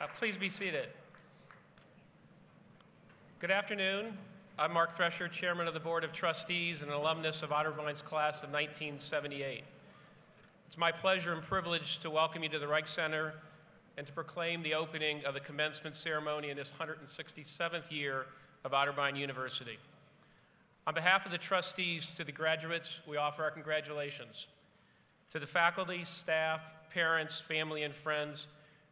Please be seated. Good afternoon. I'm Mark Thresher, Chairman of the Board of Trustees and an alumnus of Otterbein's class of 1978. It's my pleasure and privilege to welcome you to the Reich Center and to proclaim the opening of the commencement ceremony in this 167th year of Otterbein University. On behalf of the trustees, to the graduates, we offer our congratulations. To the faculty, staff, parents, family, and friends,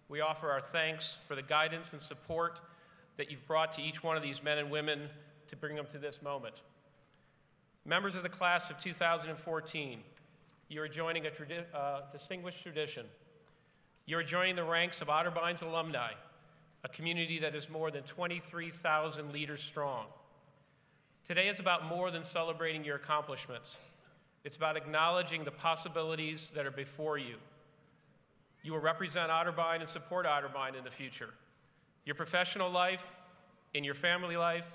we offer our thanks for the guidance and support that you've brought to each one of these men and women to bring them to this moment. Members of the class of 2014, you are joining a distinguished tradition. You are joining the ranks of Otterbein's alumni, a community that is more than 23,000 leaders strong. Today is about more than celebrating your accomplishments. It's about acknowledging the possibilities that are before you. You will represent Otterbein and support Otterbein in the future. Your professional life, in your family life,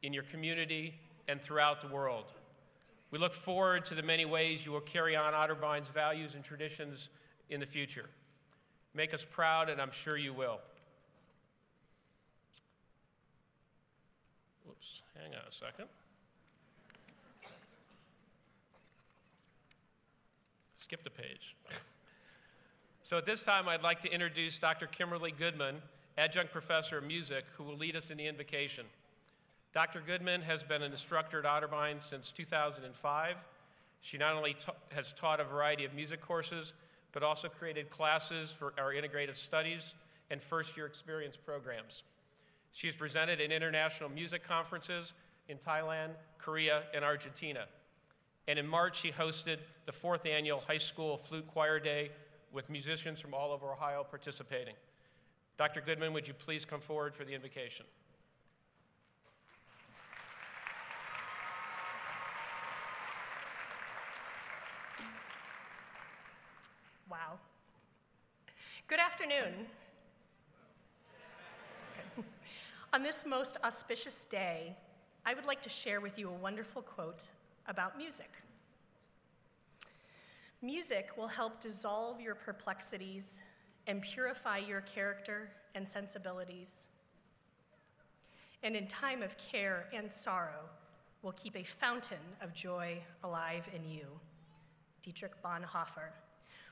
in your community, and throughout the world. We look forward to the many ways you will carry on Otterbein's values and traditions in the future. Make us proud, and I'm sure you will. Whoops, hang on a second. Skipped a page. So at this time, I'd like to introduce Dr. Kimberly Goodman, Adjunct Professor of Music, who will lead us in the invocation. Dr. Goodman has been an instructor at Otterbein since 2005. She not only has taught a variety of music courses, but also created classes for our integrated studies and first-year experience programs. She has presented at international music conferences in Thailand, Korea, and Argentina. And in March, she hosted the 4th annual High School Flute Choir Day with musicians from all over Ohio participating. Dr. Goodman, would you please come forward for the invocation? Wow. Good afternoon. Okay. On this most auspicious day, I would like to share with you a wonderful quote about music. Music will help dissolve your perplexities and purify your character and sensibilities. And in time of care and sorrow, will keep a fountain of joy alive in you. Dietrich Bonhoeffer.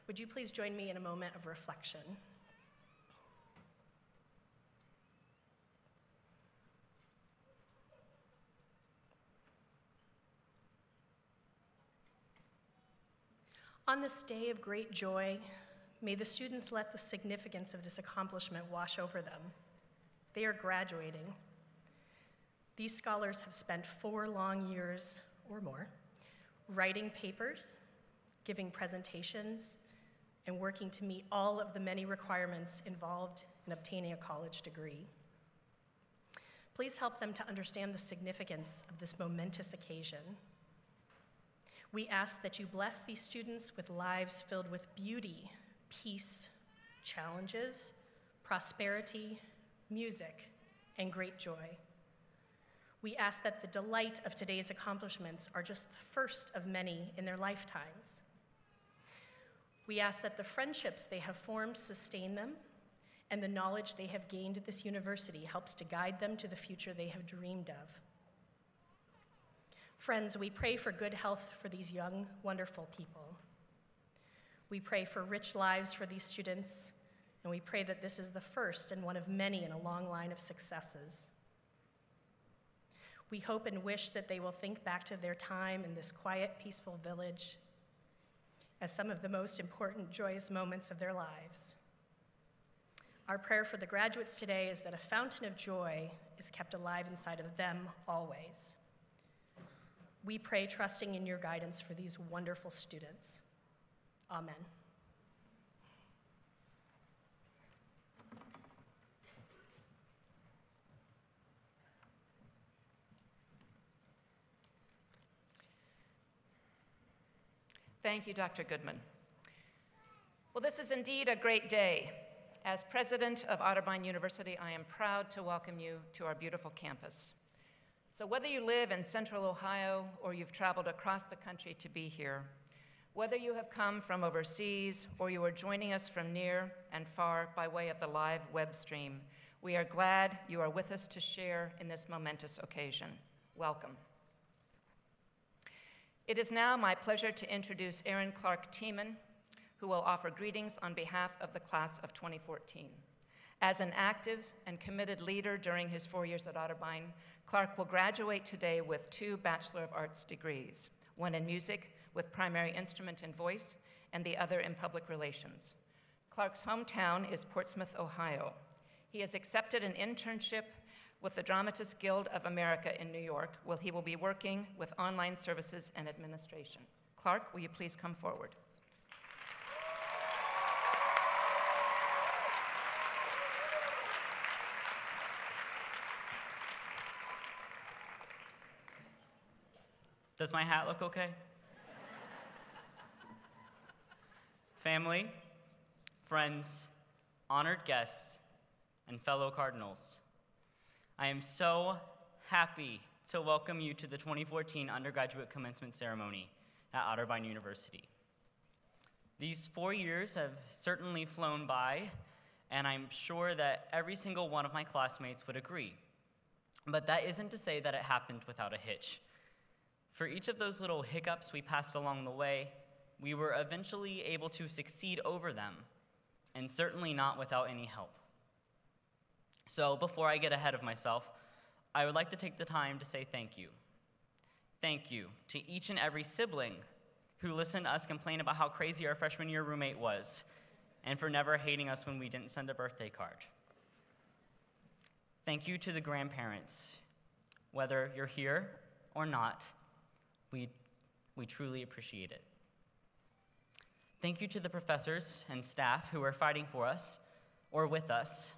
Would you please join me in a moment of reflection? On this day of great joy, may the students let the significance of this accomplishment wash over them. They are graduating. These scholars have spent 4 long years or more writing papers, giving presentations, and working to meet all of the many requirements involved in obtaining a college degree. Please help them to understand the significance of this momentous occasion. We ask that you bless these students with lives filled with beauty, peace, challenges, prosperity, music, and great joy. We ask that the delight of today's accomplishments are just the first of many in their lifetimes. We ask that the friendships they have formed sustain them, and the knowledge they have gained at this university helps to guide them to the future they have dreamed of. Friends, we pray for good health for these young, wonderful people. We pray for rich lives for these students, and we pray that this is the first and one of many in a long line of successes. We hope and wish that they will think back to their time in this quiet, peaceful village as some of the most important, joyous moments of their lives. Our prayer for the graduates today is that a fountain of joy is kept alive inside of them always. We pray trusting in your guidance for these wonderful students. Amen. Thank you, Dr. Goodman. Well, this is indeed a great day. As president of Otterbein University, I am proud to welcome you to our beautiful campus. So whether you live in central Ohio or you've traveled across the country to be here, Whether you have come from overseas or you are joining us from near and far by way of the live web stream, we are glad you are with us to share in this momentous occasion. Welcome. It is now my pleasure to introduce Aaron Clark Tiemann, who will offer greetings on behalf of the class of 2014. As an active and committed leader during his 4 years at Otterbein, Clark will graduate today with 2 Bachelor of Arts degrees, one in music with primary instrument and voice, and the other in public relations. Clark's hometown is Portsmouth, Ohio. He has accepted an internship with the Dramatists Guild of America in New York, where he will be working with online services and administration. Clark, will you please come forward? Does my hat look okay? Family, friends, honored guests, and fellow Cardinals, I am so happy to welcome you to the 2014 undergraduate commencement ceremony at Otterbein University. These 4 years have certainly flown by, and I'm sure that every single one of my classmates would agree. But that isn't to say that it happened without a hitch. For each of those little hiccups we passed along the way, we were eventually able to succeed over them, and certainly not without any help. So before I get ahead of myself, I would like to take the time to say thank you. Thank you to each and every sibling who listened to us complain about how crazy our freshman year roommate was, and for never hating us when we didn't send a birthday card. Thank you to the grandparents. Whether you're here or not, we truly appreciate it. Thank you to the professors and staff who are fighting for us or with us,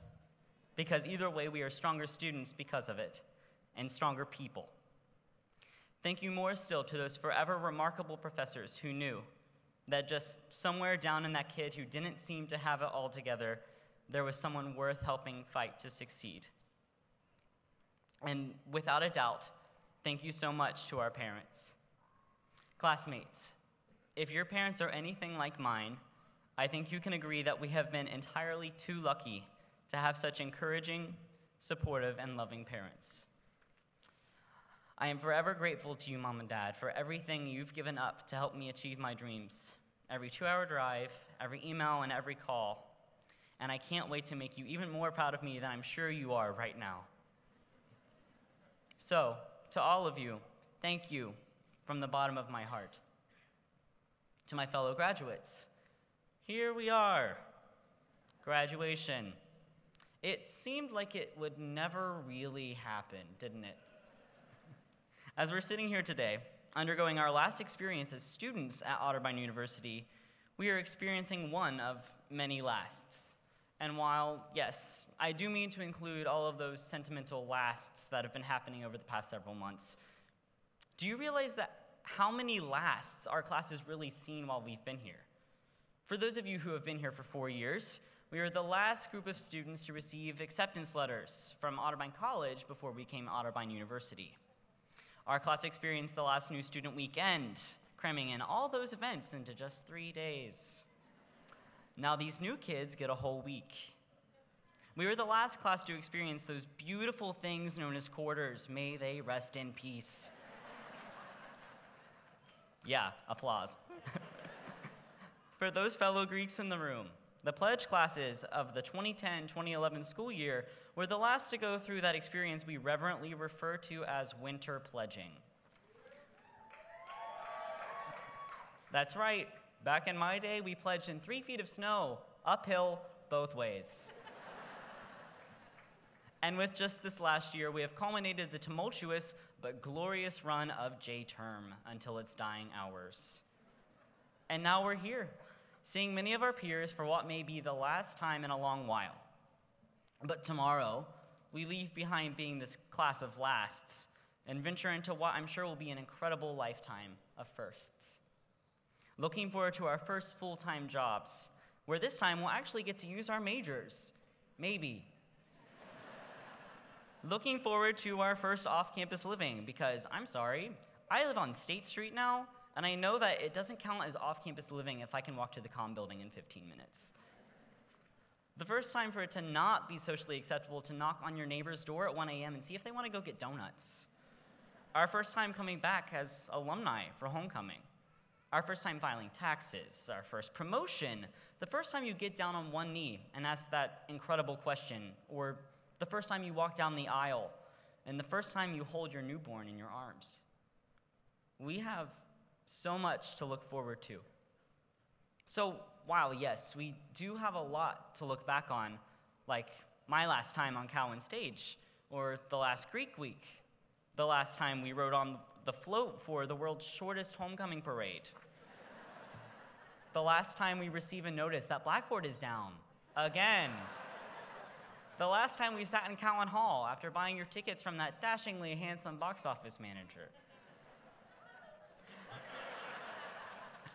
because either way we are stronger students because of it, and stronger people. Thank you more still to those forever remarkable professors who knew that just somewhere down in that kid who didn't seem to have it all together, there was someone worth helping fight to succeed. And without a doubt, thank you so much to our parents. Classmates, if your parents are anything like mine, I think you can agree that we have been entirely too lucky to have such encouraging, supportive, and loving parents. I am forever grateful to you, Mom and Dad, for everything you've given up to help me achieve my dreams. Every 2-hour drive, every email, and every call. And I can't wait to make you even more proud of me than I'm sure you are right now. So, to all of you, thank you from the bottom of my heart. To my fellow graduates, here we are, graduation. It seemed like it would never really happen, didn't it? As we're sitting here today, undergoing our last experience as students at Otterbein University, we are experiencing one of many lasts. And while, yes, I do mean to include all of those sentimental lasts that have been happening over the past several months, do you realize that how many lasts our class has really seen while we've been here? For those of you who have been here for 4 years, we are the last group of students to receive acceptance letters from Otterbein College before we became Otterbein University. Our class experienced the last new student weekend, cramming in all those events into just 3 days. Now these new kids get a whole week. We were the last class to experience those beautiful things known as quarters. May they rest in peace. Yeah, applause. For those fellow Greeks in the room, the pledge classes of the 2010-2011 school year were the last to go through that experience we reverently refer to as winter pledging. That's right. Back in my day, we pledged in 3 feet of snow, uphill, both ways. And with just this last year, we have culminated the tumultuous but glorious run of J-term until its dying hours. And now we're here, seeing many of our peers for what may be the last time in a long while. But tomorrow, we leave behind being this class of lasts and venture into what I'm sure will be an incredible lifetime of firsts. Looking forward to our first full-time jobs, where this time we'll actually get to use our majors. Maybe. Looking forward to our first off-campus living, because I'm sorry, I live on State Street now, and I know that it doesn't count as off-campus living if I can walk to the comm building in 15 minutes. The first time for it to not be socially acceptable to knock on your neighbor's door at 1 a.m. and see if they want to go get donuts. Our first time coming back as alumni for homecoming. Our first time filing taxes, our first promotion, the first time you get down on one knee and ask that incredible question, or the first time you walk down the aisle, and the first time you hold your newborn in your arms. We have so much to look forward to. So, while yes, we do have a lot to look back on, like my last time on Cowan stage, or the last Greek week, the last time we rode on the float for the world's shortest homecoming parade, the last time we receive a notice that Blackboard is down, again, the last time we sat in Cowan Hall after buying your tickets from that dashingly handsome box office manager,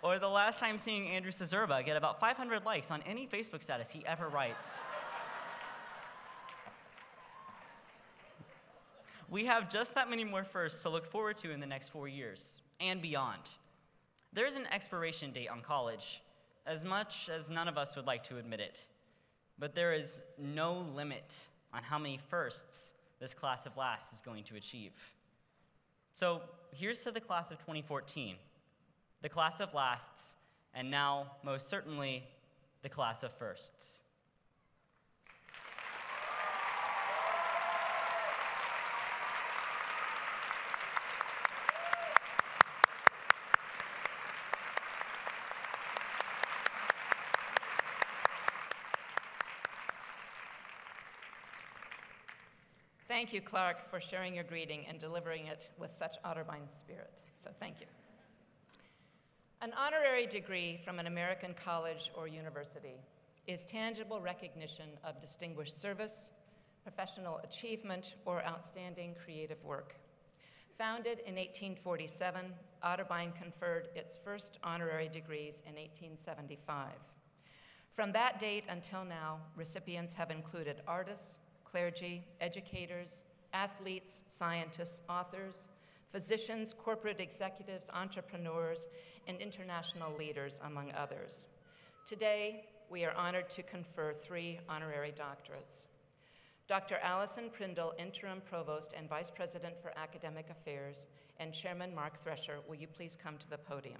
or the last time seeing Andrew Cezurba get about 500 likes on any Facebook status he ever writes. We have just that many more firsts to look forward to in the next 4 years, and beyond. There's an expiration date on college, as much as none of us would like to admit it. But there is no limit on how many firsts this class of last is going to achieve. So here's to the class of 2014, the class of lasts, and now, most certainly, the class of firsts. Thank you, Clark, for sharing your greeting and delivering it with such Otterbein spirit. So thank you. An honorary degree from an American college or university is tangible recognition of distinguished service, professional achievement, or outstanding creative work. Founded in 1847, Otterbein conferred its first honorary degrees in 1875. From that date until now, recipients have included artists, clergy, educators, athletes, scientists, authors, physicians, corporate executives, entrepreneurs, and international leaders, among others. Today, we are honored to confer 3 honorary doctorates. Dr. Allison Prindle, Interim Provost and Vice President for Academic Affairs, and Chairman Mark Thresher, will you please come to the podium?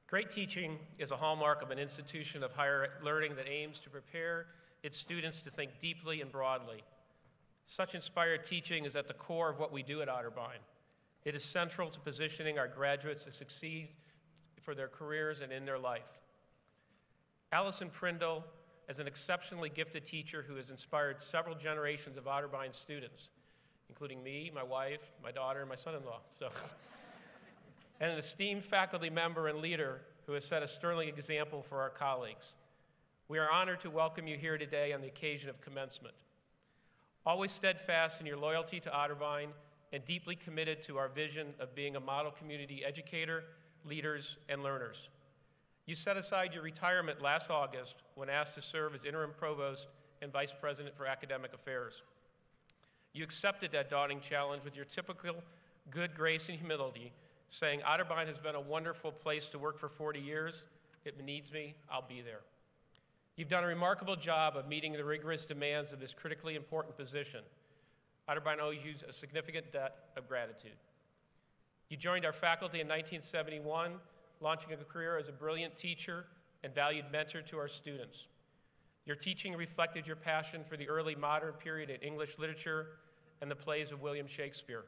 Great teaching is a hallmark of an institution of higher learning that aims to prepare its students to think deeply and broadly. Such inspired teaching is at the core of what we do at Otterbein. It is central to positioning our graduates to succeed for their careers and in their life. Allison Prindle is an exceptionally gifted teacher who has inspired several generations of Otterbein students, including me, my wife, my daughter, and my son-in-law. And an esteemed faculty member and leader who has set a sterling example for our colleagues. We are honored to welcome you here today on the occasion of commencement. Always steadfast in your loyalty to Otterbein and deeply committed to our vision of being a model community educator, leaders, and learners. You set aside your retirement last August when asked to serve as interim provost and vice president for academic affairs. You accepted that daunting challenge with your typical good grace and humility, saying, Otterbein has been a wonderful place to work for 40 years. If it needs me, I'll be there. You've done a remarkable job of meeting the rigorous demands of this critically important position. Otterbein owes you a significant debt of gratitude. You joined our faculty in 1971, launching a career as a brilliant teacher and valued mentor to our students. Your teaching reflected your passion for the early modern period in English literature and the plays of William Shakespeare.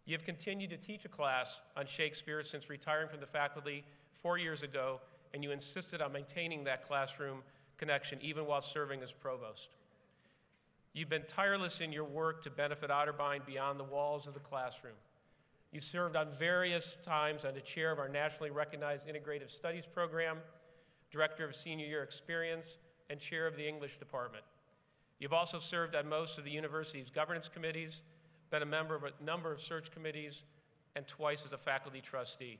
You have continued to teach a class on Shakespeare since retiring from the faculty 4 years ago, and you insisted on maintaining that classroom connection even while serving as provost. You've been tireless in your work to benefit Otterbein beyond the walls of the classroom. You served on various times on the chair of our nationally recognized Integrative Studies program, director of senior year experience, and chair of the English department. You've also served on most of the university's governance committees, been a member of a number of search committees, and twice as a faculty trustee.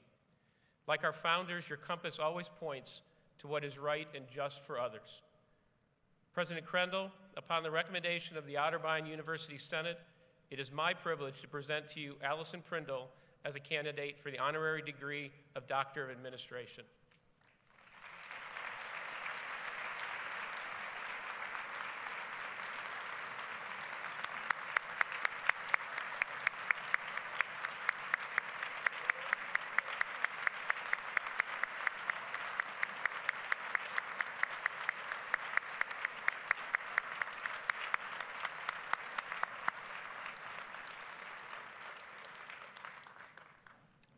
Like our founders, your compass always points to what is right and just for others. President Crendell, upon the recommendation of the Otterbein University Senate, it is my privilege to present to you Allison Prindle as a candidate for the honorary degree of Doctor of Administration.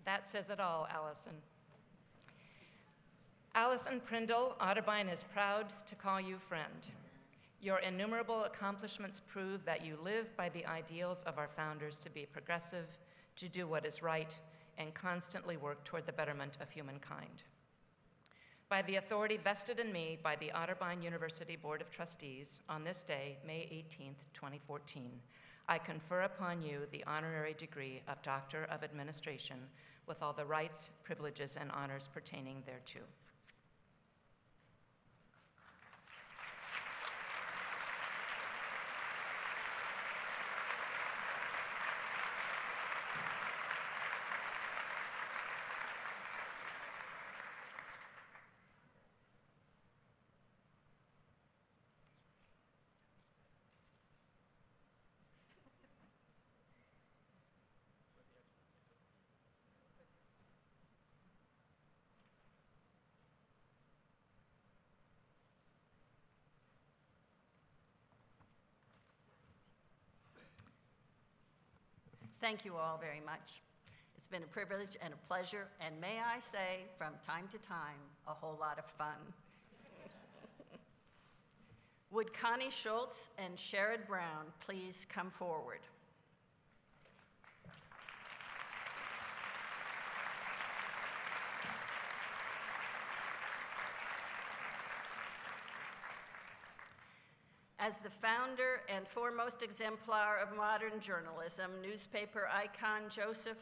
That says it all, Allison. Allison Prindle, Otterbein is proud to call you friend. Your innumerable accomplishments prove that you live by the ideals of our founders to be progressive, to do what is right, and constantly work toward the betterment of humankind. By the authority vested in me by the Otterbein University Board of Trustees, on this day, May 18th, 2014, I confer upon you the honorary degree of Doctor of Administration with all the rights, privileges, and honors pertaining thereto. Thank you all very much. It's been a privilege and a pleasure, and may I say, from time to time, a whole lot of fun. Would Connie Schultz and Sherrod Brown please come forward? As the founder and foremost exemplar of modern journalism, newspaper icon Joseph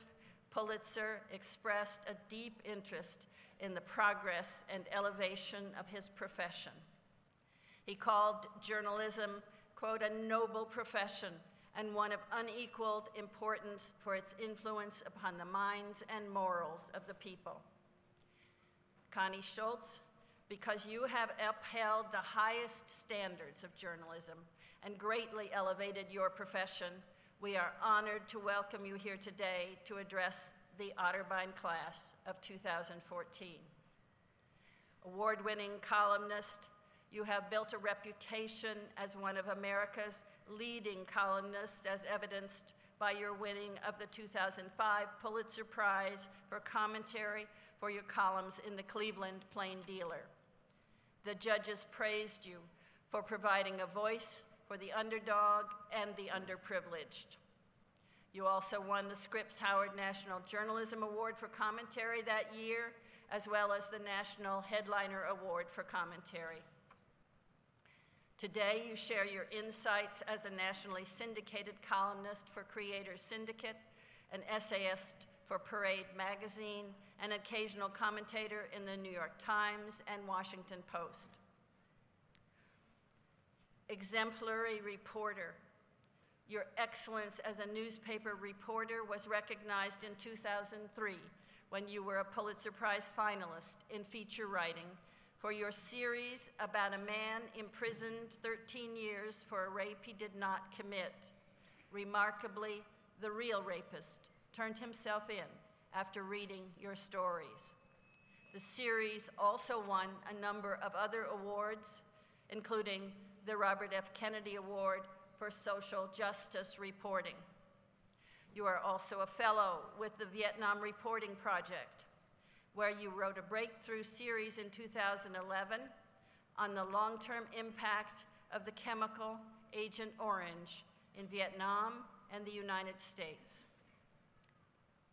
Pulitzer expressed a deep interest in the progress and elevation of his profession. He called journalism, quote, a noble profession and one of unequaled importance for its influence upon the minds and morals of the people. Connie Schultz, because you have upheld the highest standards of journalism and greatly elevated your profession, we are honored to welcome you here today to address the Otterbein class of 2014. Award-winning columnist, you have built a reputation as one of America's leading columnists, as evidenced by your winning of the 2005 Pulitzer Prize for commentary for your columns in the Cleveland Plain Dealer. The judges praised you for providing a voice for the underdog and the underprivileged. You also won the Scripps Howard National Journalism Award for commentary that year, as well as the National Headliner Award for commentary. Today, you share your insights as a nationally syndicated columnist for Creators Syndicate, an essayist for Parade Magazine, an occasional commentator in the New York Times and Washington Post. Exemplary reporter. Your excellence as a newspaper reporter was recognized in 2003 when you were a Pulitzer Prize finalist in feature writing for your series about a man imprisoned 13 years for a rape he did not commit. Remarkably, the real rapist turned himself in after reading your stories. The series also won a number of other awards, including the Robert F. Kennedy Award for Social Justice Reporting. You are also a fellow with the Vietnam Reporting Project, where you wrote a breakthrough series in 2011 on the long-term impact of the chemical Agent Orange in Vietnam and the United States.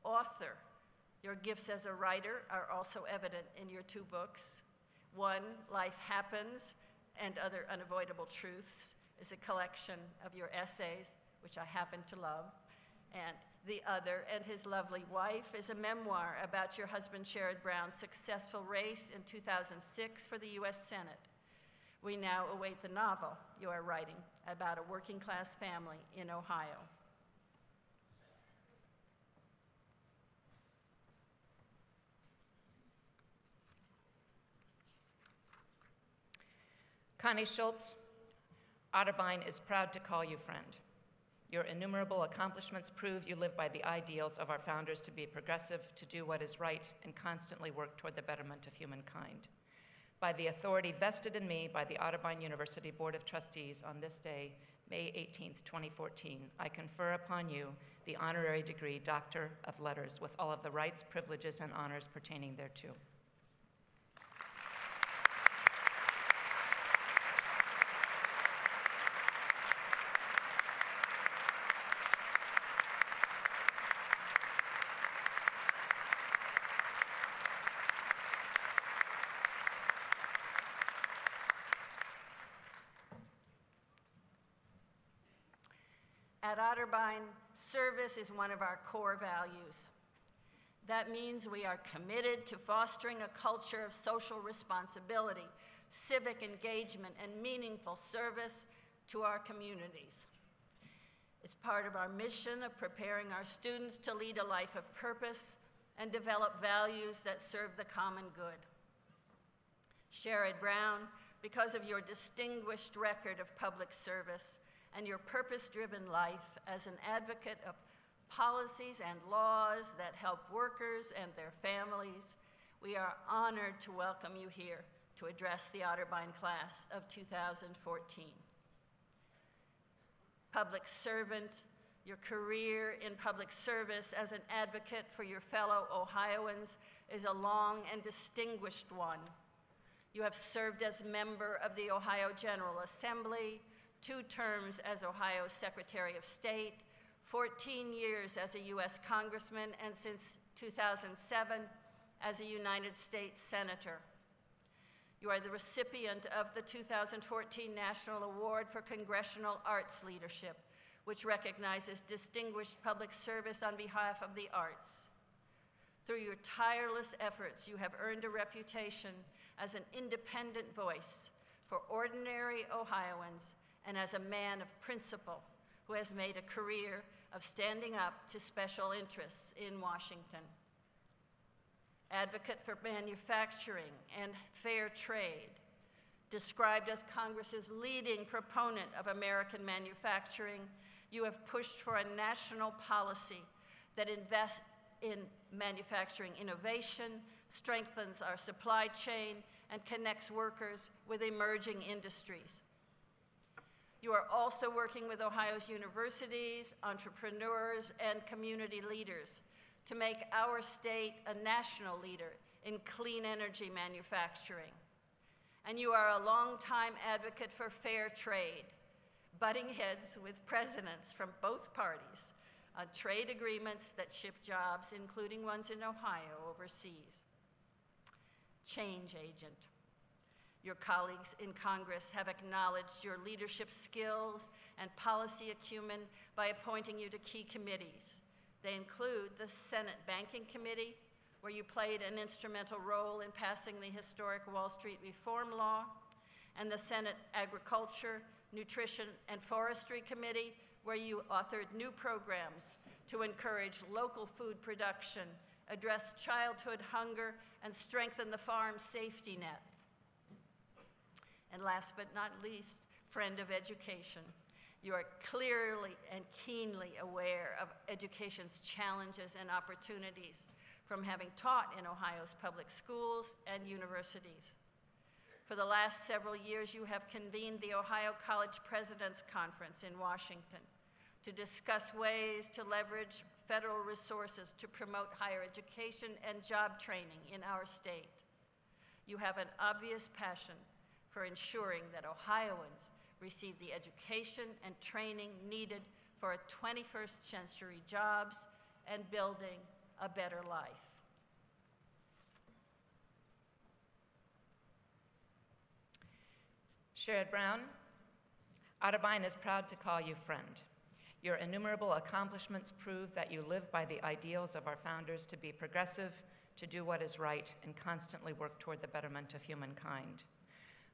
Author, your gifts as a writer are also evident in your two books. One, Life Happens and Other Unavoidable Truths, is a collection of your essays, which I happen to love, and the other, And His Lovely Wife, is a memoir about your husband Sherrod Brown's successful race in 2006 for the U.S. Senate, We now await the novel you are writing about a working-class family in Ohio. Connie Schultz, Otterbein is proud to call you friend. Your innumerable accomplishments prove you live by the ideals of our founders to be progressive, to do what is right, and constantly work toward the betterment of humankind. By the authority vested in me by the Otterbein University Board of Trustees on this day, May 18th, 2014, I confer upon you the honorary degree Doctor of Letters with all of the rights, privileges, and honors pertaining thereto. At Otterbein, service is one of our core values. That means we are committed to fostering a culture of social responsibility, civic engagement, and meaningful service to our communities. It's part of our mission of preparing our students to lead a life of purpose and develop values that serve the common good. Sherrod Brown, because of your distinguished record of public service and your purpose-driven life as an advocate of policies and laws that help workers and their families, we are honored to welcome you here to address the Otterbein class of 2014. Public servant, your career in public service as an advocate for your fellow Ohioans is a long and distinguished one. You have served as member of the Ohio General Assembly, 2 terms as Ohio's Secretary of State, 14 years as a U.S. Congressman, and since 2007 as a United States Senator. You are the recipient of the 2014 National Award for Congressional Arts Leadership, which recognizes distinguished public service on behalf of the arts. Through your tireless efforts, you have earned a reputation as an independent voice for ordinary Ohioans and as a man of principle who has made a career of standing up to special interests in Washington. Advocate for manufacturing and fair trade, described as Congress's leading proponent of American manufacturing, you have pushed for a national policy that invests in manufacturing innovation, strengthens our supply chain, and connects workers with emerging industries. You are also working with Ohio's universities, entrepreneurs, and community leaders to make our state a national leader in clean energy manufacturing. And you are a longtime advocate for fair trade, butting heads with presidents from both parties on trade agreements that ship jobs, including ones in Ohio, overseas. Change agent. Your colleagues in Congress have acknowledged your leadership skills and policy acumen by appointing you to key committees. They include the Senate Banking Committee, where you played an instrumental role in passing the historic Wall Street Reform Law, and the Senate Agriculture, Nutrition, and Forestry Committee, where you authored new programs to encourage local food production, address childhood hunger, and strengthen the farm safety net. And last but not least, friend of education. You are clearly and keenly aware of education's challenges and opportunities from having taught in Ohio's public schools and universities. For the last several years, you have convened the Ohio College Presidents Conference in Washington to discuss ways to leverage federal resources to promote higher education and job training in our state. You have an obvious passion for ensuring that Ohioans receive the education and training needed for 21st century jobs and building a better life. Sherrod Brown, Otterbein is proud to call you friend. Your innumerable accomplishments prove that you live by the ideals of our founders to be progressive, to do what is right, and constantly work toward the betterment of humankind.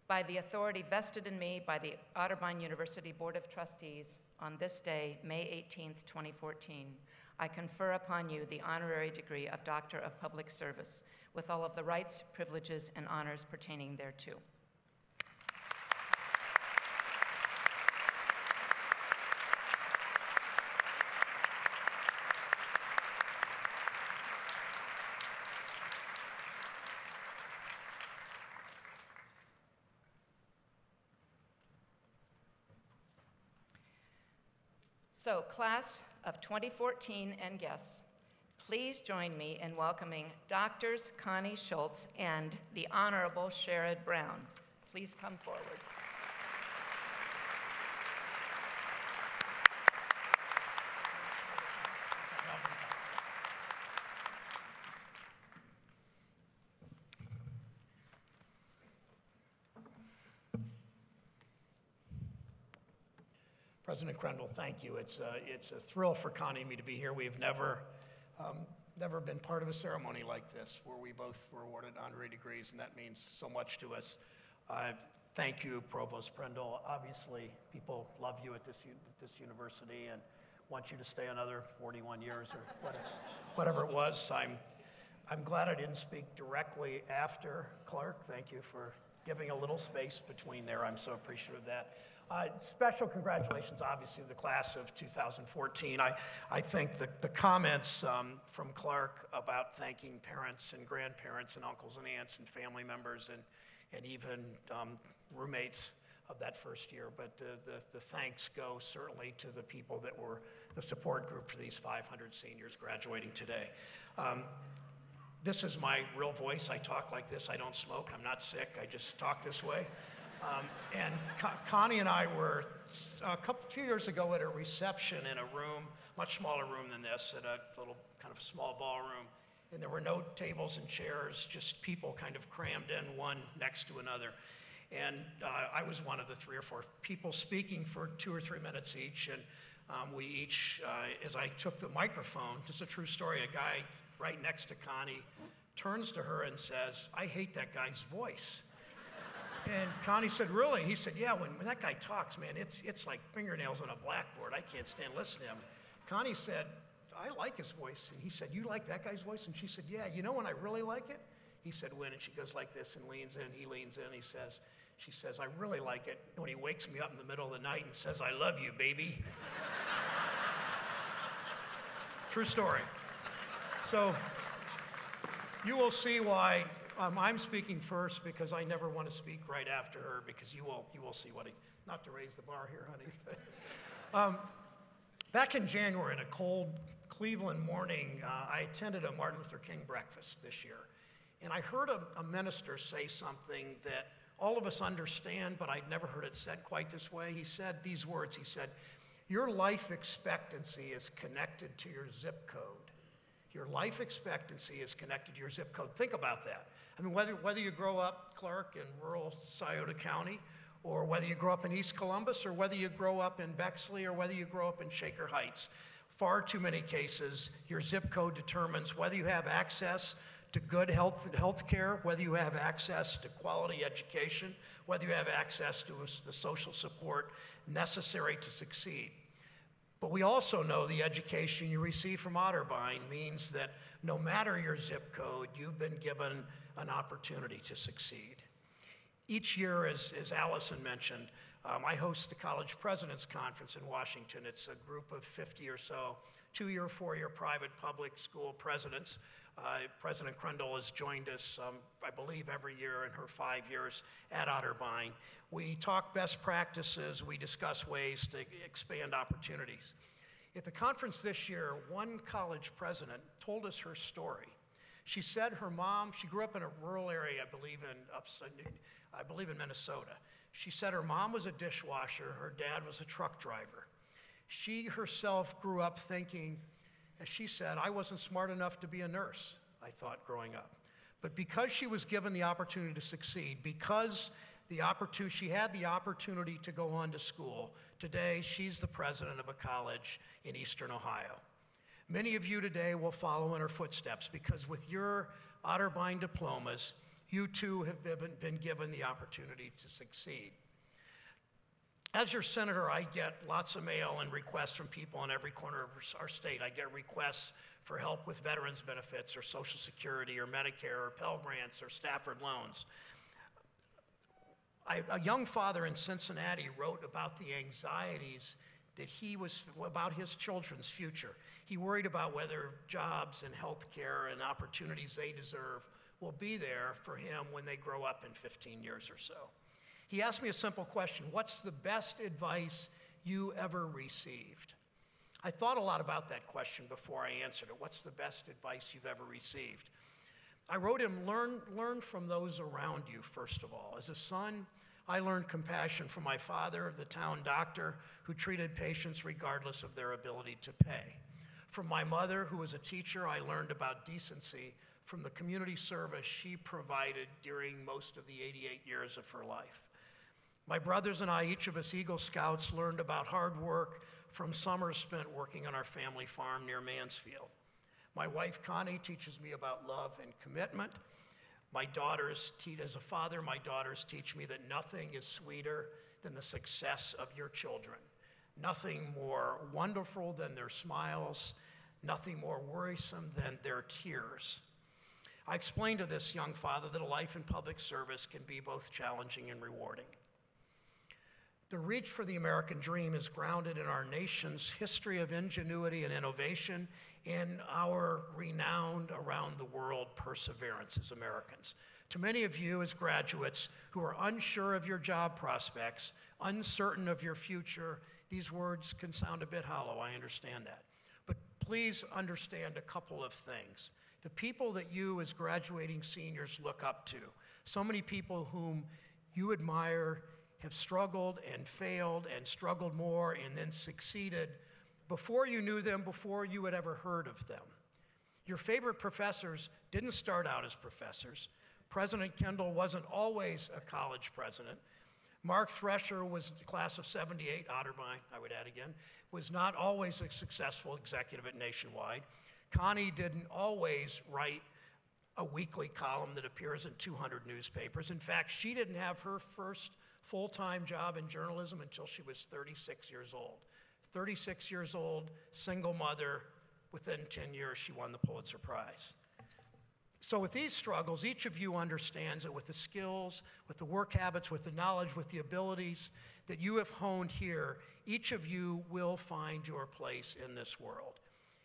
By the authority vested in me by the Otterbein University Board of Trustees, on this day, May 18th, 2014, I confer upon you the honorary degree of Doctor of Public Service with all of the rights, privileges, and honors pertaining thereto. So, class of 2014 and guests, please join me in welcoming Doctors Connie Schultz and the Honorable Sherrod Brown. Please come forward. President Crendell, thank you. It's a thrill for Connie and me to be here. We've never been part of a ceremony like this where we both were awarded honorary degrees, and that means so much to us. Thank you, Provost Prendel. Obviously, people love you at this university and want you to stay another 41 years or whatever it was. I'm glad I didn't speak directly after Clark. Thank you for giving a little space between there. I'm so appreciative of that. Special congratulations, obviously, to the class of 2014. I think the comments from Clark about thanking parents and grandparents and uncles and aunts and family members and even roommates of that first year, but the thanks go certainly to the people that were the support group for these 500 seniors graduating today. This is my real voice. I talk like this. I don't smoke. I'm not sick. I just talk this way. And Connie and I were a few years ago at a reception in a room, much smaller room than this, at a little kind of small ballroom. And there were no tables and chairs, just people kind of crammed in one next to another. And I was one of the 3 or 4 people speaking for 2 or 3 minutes each. And we each, as I took the microphone, this is a true story, a guy right next to Connie turns to her and says, "I hate that guy's voice." And Connie said, "Really?" He said, "Yeah, when that guy talks, man, it's like fingernails on a blackboard. I can't stand listening to him." Connie said, "I like his voice." And he said, "You like that guy's voice?" And she said, "Yeah, you know when I really like it?" He said, "When?" And she goes like this and leans in. He leans in. She says, "I really like it when he wakes me up in the middle of the night and says, 'I love you, baby.'" True story. So you will see why I'm speaking first, because I never want to speak right after her, because you will see what not to raise the bar here, honey. Back in January, in a cold Cleveland morning, I attended a Martin Luther King breakfast this year. And I heard a minister say something that all of us understand, but I'd never heard it said quite this way. He said these words. He said, "Your life expectancy is connected to your zip code." Your life expectancy is connected to your zip code. Think about that. I mean, whether you grow up, Clark, in rural Scioto County, or whether you grow up in East Columbus, or whether you grow up in Bexley, or whether you grow up in Shaker Heights, far too many cases, your zip code determines whether you have access to good health care, whether you have access to quality education, whether you have access to the social support necessary to succeed. But we also know the education you receive from Otterbein means that no matter your zip code, you've been given an opportunity to succeed. Each year, as Allison mentioned, I host the College President's Conference in Washington. It's a group of 50 or so 2-year, 4-year private public school presidents. President Crendell has joined us, I believe, every year in her 5 years at Otterbein. We talk best practices. We discuss ways to expand opportunities. At the conference this year, one college president told us her story. She said her mom, she grew up in a rural area, I believe in Minnesota. She said her mom was a dishwasher, her dad was a truck driver. She herself grew up thinking, as she said, "I wasn't smart enough to be a nurse," I thought, growing up. But because she was given the opportunity to succeed, because she had the opportunity to go on to school, today she's the president of a college in Eastern Ohio. Many of you today will follow in her footsteps, because with your Otterbein diplomas, you too have been given the opportunity to succeed. As your senator, I get lots of mail and requests from people in every corner of our state. I get requests for help with veterans benefits or Social Security or Medicare or Pell Grants or Stafford loans. A young father in Cincinnati wrote about the anxieties that about his children's future. He worried about whether jobs and health care and opportunities they deserve will be there for him when they grow up in 15 years or so. He asked me a simple question: what's the best advice you ever received? I thought a lot about that question before I answered it. What's the best advice you've ever received? I wrote him, learn from those around you, first of all. As a son, I learned compassion from my father, the town doctor, who treated patients regardless of their ability to pay. From my mother, who was a teacher, I learned about decency from the community service she provided during most of the 88 years of her life. My brothers and I, each of us Eagle Scouts, learned about hard work from summers spent working on our family farm near Mansfield. My wife, Connie, teaches me about love and commitment. As a father, my daughters teach me that nothing is sweeter than the success of your children. Nothing more wonderful than their smiles. Nothing more worrisome than their tears. I explained to this young father that a life in public service can be both challenging and rewarding. The reach for the American dream is grounded in our nation's history of ingenuity and innovation, in our renowned around the world perseverance as Americans. To many of you as graduates who are unsure of your job prospects, uncertain of your future, these words can sound a bit hollow, I understand that. But please understand a couple of things. The people that you as graduating seniors look up to, so many people whom you admire, have struggled and failed and struggled more and then succeeded before you knew them, before you had ever heard of them. Your favorite professors didn't start out as professors. President Kendall wasn't always a college president. Mark Thresher was the class of '78, Otterbein, I would add again, was not always a successful executive at Nationwide. Connie didn't always write a weekly column that appears in 200 newspapers. In fact, she didn't have her first full-time job in journalism until she was 36 years old. 36 years old, single mother, within 10 years she won the Pulitzer Prize. So with these struggles, each of you understands that with the skills, with the work habits, with the knowledge, with the abilities that you have honed here, each of you will find your place in this world.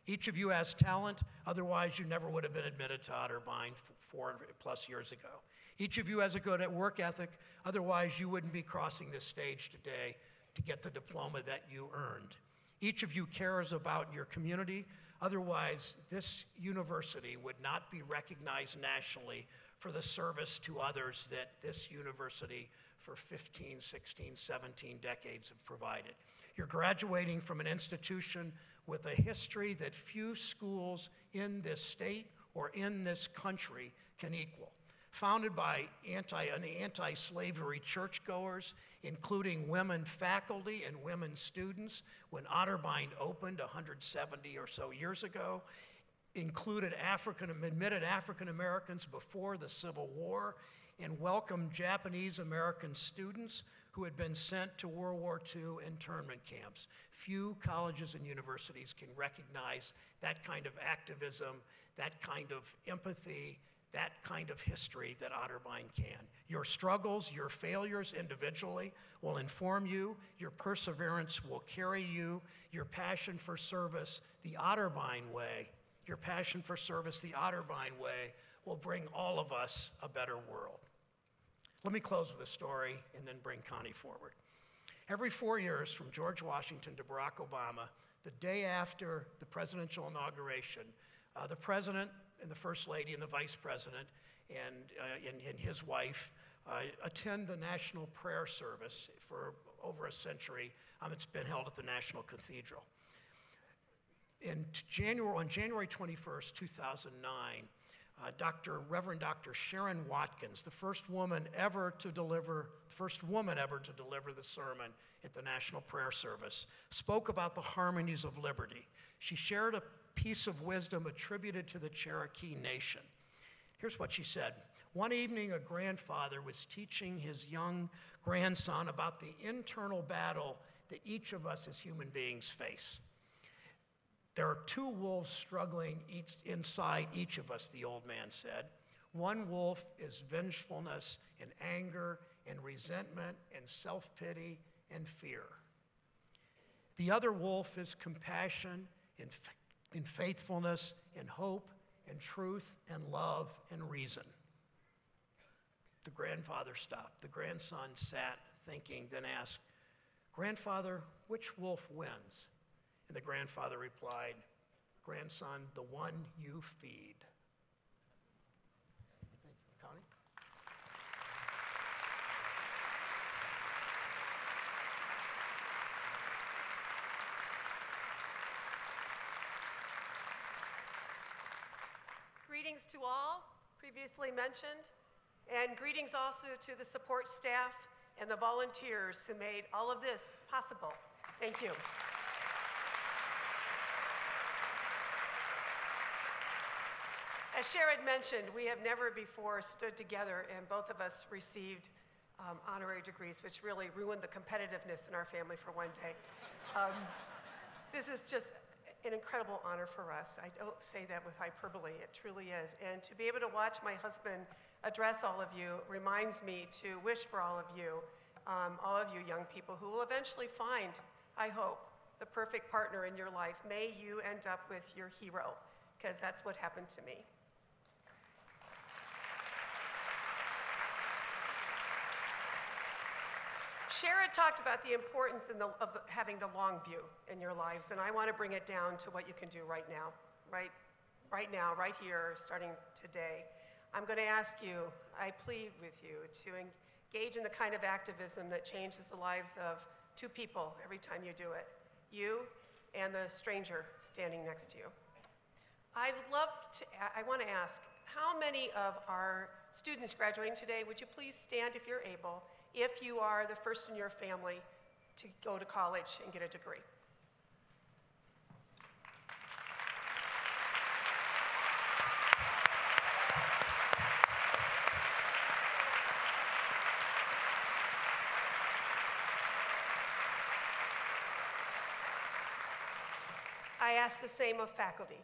Each of you has talent, otherwise you never would have been admitted to Otterbein 4+ years ago. Each of you has a good work ethic, otherwise you wouldn't be crossing this stage today to get the diploma that you earned. Each of you cares about your community, otherwise this university would not be recognized nationally for the service to others that this university for 15, 16, 17 decades have provided. You're graduating from an institution with a history that few schools in this state or in this country can equal. Founded by anti-slavery churchgoers, including women faculty and women students, when Otterbein opened 170 or so years ago, included admitted African Americans before the Civil War, and welcomed Japanese American students who had been sent to World War II internment camps. Few colleges and universities can recognize that kind of activism, that kind of empathy, that kind of history that Otterbein can. Your struggles, your failures individually will inform you, your perseverance will carry you, your passion for service, the Otterbein way, your passion for service, the Otterbein way, will bring all of us a better world. Let me close with a story and then bring Connie forward. Every 4 years, from George Washington to Barack Obama, the day after the presidential inauguration, the president and the first lady and the vice president and his wife attend the national prayer service for over a century. It's been held at the National Cathedral. On January 21st, 2009, Reverend Dr. Sharon Watkins, the first woman ever to deliver the sermon at the National Prayer Service, spoke about the harmonies of liberty. She shared a piece of wisdom attributed to the Cherokee Nation. Here's what she said: One evening, a grandfather was teaching his young grandson about the internal battle that each of us as human beings face. There are two wolves struggling inside each of us, the old man said. One wolf is vengefulness and anger and resentment and self-pity and fear. The other wolf is compassion and faithfulness and hope and truth and love and reason. The grandfather stopped. The grandson sat thinking, then asked, "Grandfather, which wolf wins?" And the grandfather replied, "Grandson, the one you feed." Thank you, Connie. Greetings to all, previously mentioned, and greetings also to the support staff and the volunteers who made all of this possible. Thank you. As Sherrod mentioned, we have never before stood together and both of us received honorary degrees, which really ruined the competitiveness in our family for one day. This is just an incredible honor for us. I don't say that with hyperbole, it truly is. And to be able to watch my husband address all of you reminds me to wish for all of you young people who will eventually find, I hope, the perfect partner in your life. May you end up with your hero, because that's what happened to me. Sherrod talked about the importance of having the long view in your lives, and I want to bring it down to what you can do right now, right here, starting today. I'm going to ask you, I plead with you to engage in the kind of activism that changes the lives of two people every time you do it, you and the stranger standing next to you. I want to ask, how many of our students graduating today, would you please stand if you're able, if you are the first in your family to go to college and get a degree? I ask the same of faculty.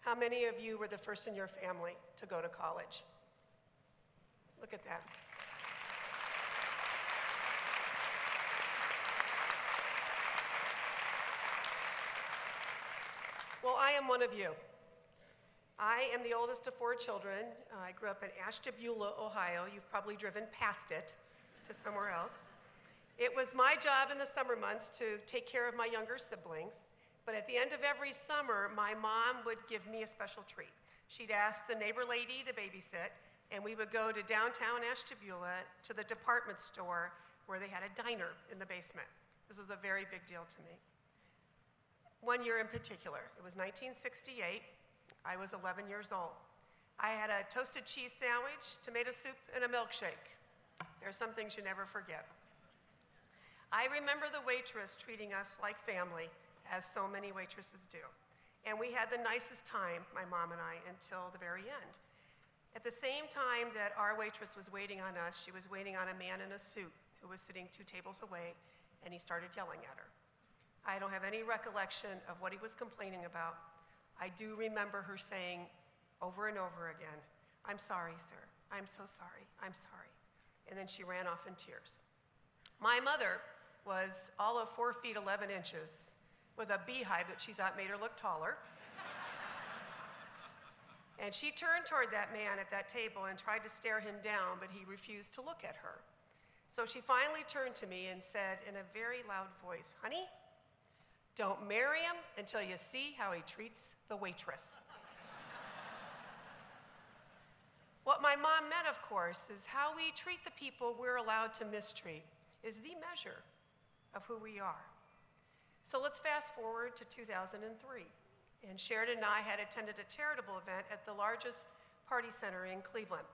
How many of you were the first in your family to go to college? Look at that. Well, I am one of you. I am the oldest of 4 children. I grew up in Ashtabula, Ohio. You've probably driven past it to somewhere else. It was my job in the summer months to take care of my younger siblings, but at the end of every summer, my mom would give me a special treat. She'd ask the neighbor lady to babysit, and we would go to downtown Ashtabula to the department store where they had a diner in the basement. This was a very big deal to me. One year in particular, it was 1968. I was 11 years old. I had a toasted cheese sandwich, tomato soup, and a milkshake. There are some things you never forget. I remember the waitress treating us like family, as so many waitresses do. And we had the nicest time, my mom and I, until the very end. At the same time that our waitress was waiting on us, she was waiting on a man in a suit who was sitting 2 tables away, and he started yelling at her. I don't have any recollection of what he was complaining about. I do remember her saying over and over again, "I'm sorry, sir. I'm so sorry. I'm sorry." And then she ran off in tears. My mother was all of 4 feet 11 inches with a beehive that she thought made her look taller. And she turned toward that man at that table and tried to stare him down, but he refused to look at her. So she finally turned to me and said in a very loud voice, "Honey, don't marry him until you see how he treats the waitress." What my mom meant, of course, is how we treat the people we're allowed to mistreat is the measure of who we are. So let's fast forward to 2003. And Sheridan and I had attended a charitable event at the largest party center in Cleveland.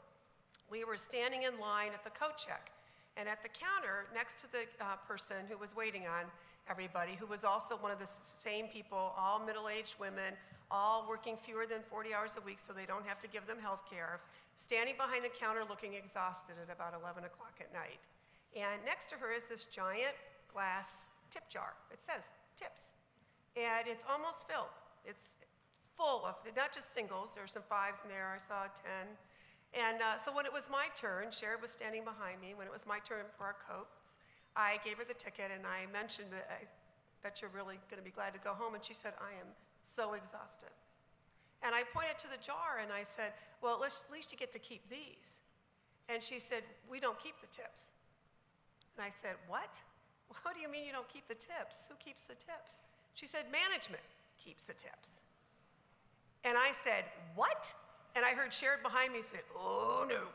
We were standing in line at the coat check, and at the counter next to the person who was waiting on everybody, who was also one of the same people, all middle-aged women, all working fewer than 40 hours a week so they don't have to give them health care, standing behind the counter looking exhausted at about 11 o'clock at night. And next to her is this giant glass tip jar. It says tips. And it's almost filled. It's full of, not just singles, there are some fives in there, I saw a 10. And so when it was my turn, Sherrod was standing behind me, when it was my turn for our coats, I gave her the ticket and I mentioned that I bet you're really gonna be glad to go home. And she said, I am so exhausted. And I pointed to the jar and I said, well, at least you get to keep these. And she said, we don't keep the tips. And I said, what? What do you mean you don't keep the tips? Who keeps the tips? She said, management keeps the tips. And I said, what? And I heard Sherrod behind me say, oh no.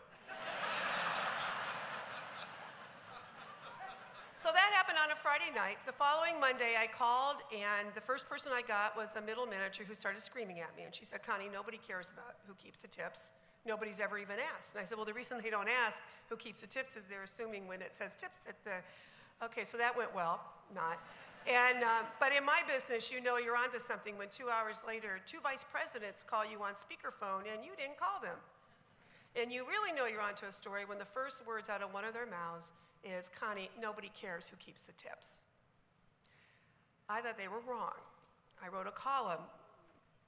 So that happened on a Friday night. The following Monday, I called, and the first person I got was a middle manager who started screaming at me. And she said, Connie, nobody cares about who keeps the tips. Nobody's ever even asked. And I said, well, the reason they don't ask who keeps the tips is they're assuming when it says tips that the, okay, so that went well, not. And, but in my business, you know you're onto something when 2 hours later, 2 vice presidents call you on speakerphone and you didn't call them. And you really know you're onto a story when the first words out of one of their mouths is, Connie, nobody cares who keeps the tips. I thought they were wrong. I wrote a column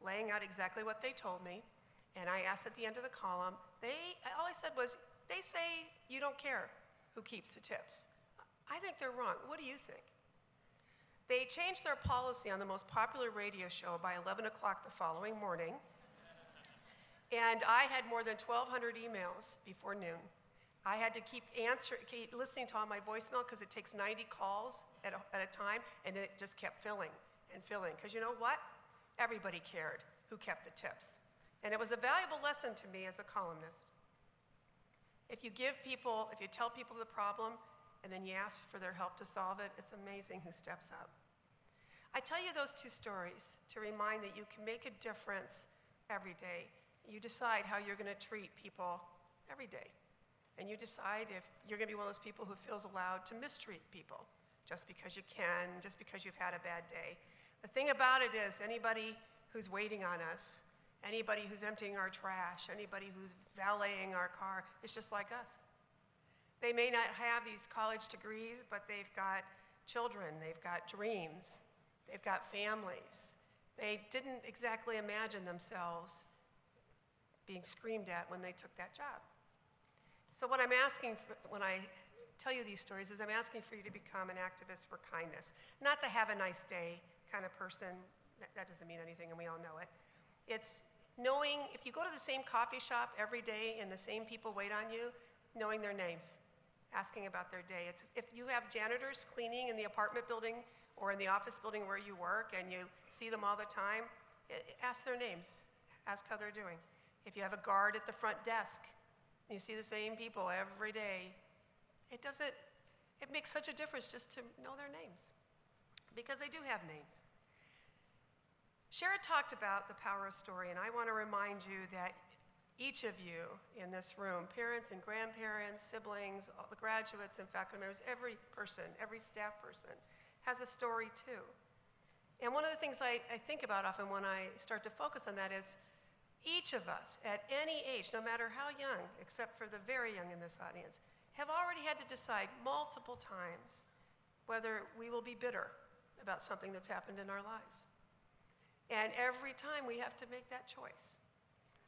laying out exactly what they told me, and I asked at the end of the column, all I said was, they say you don't care who keeps the tips. I think they're wrong. What do you think? They changed their policy on the most popular radio show by 11 o'clock the following morning, and I had more than 1,200 emails before noon. I had to keep listening to all my voicemail because it takes 90 calls at a time, and it just kept filling and filling. Because you know what? Everybody cared who kept the tips. And it was a valuable lesson to me as a columnist. If you tell people the problem, and then you ask for their help to solve it, it's amazing who steps up. I tell you those 2 stories to remind that you can make a difference every day. You decide how you're gonna treat people every day. And you decide if you're gonna be one of those people who feels allowed to mistreat people just because you can, just because you've had a bad day. The thing about it is anybody who's waiting on us, anybody who's emptying our trash, anybody who's valeting our car is just like us. They may not have these college degrees, but they've got children, they've got dreams, they've got families. They didn't exactly imagine themselves being screamed at when they took that job. So what I'm asking for, when I tell you these stories is I'm asking for you to become an activist for kindness, not the have a nice day kind of person. That doesn't mean anything, and we all know it. It's knowing, if you go to the same coffee shop every day and the same people wait on you, knowing their names, asking about their day. It's, if you have janitors cleaning in the apartment building or in the office building where you work and you see them all the time, ask their names, ask how they're doing. If you have a guard at the front desk, you see the same people every day, it makes such a difference just to know their names, because they do have names. Sherrod talked about the power of story, and I want to remind you that each of you in this room, parents and grandparents, siblings, all the graduates and faculty members, every person, every staff person, has a story too. And one of the things I think about often when I start to focus on that is each of us at any age, no matter how young, except for the very young in this audience, have already had to decide multiple times whether we will be bitter about something that's happened in our lives. And every time we have to make that choice.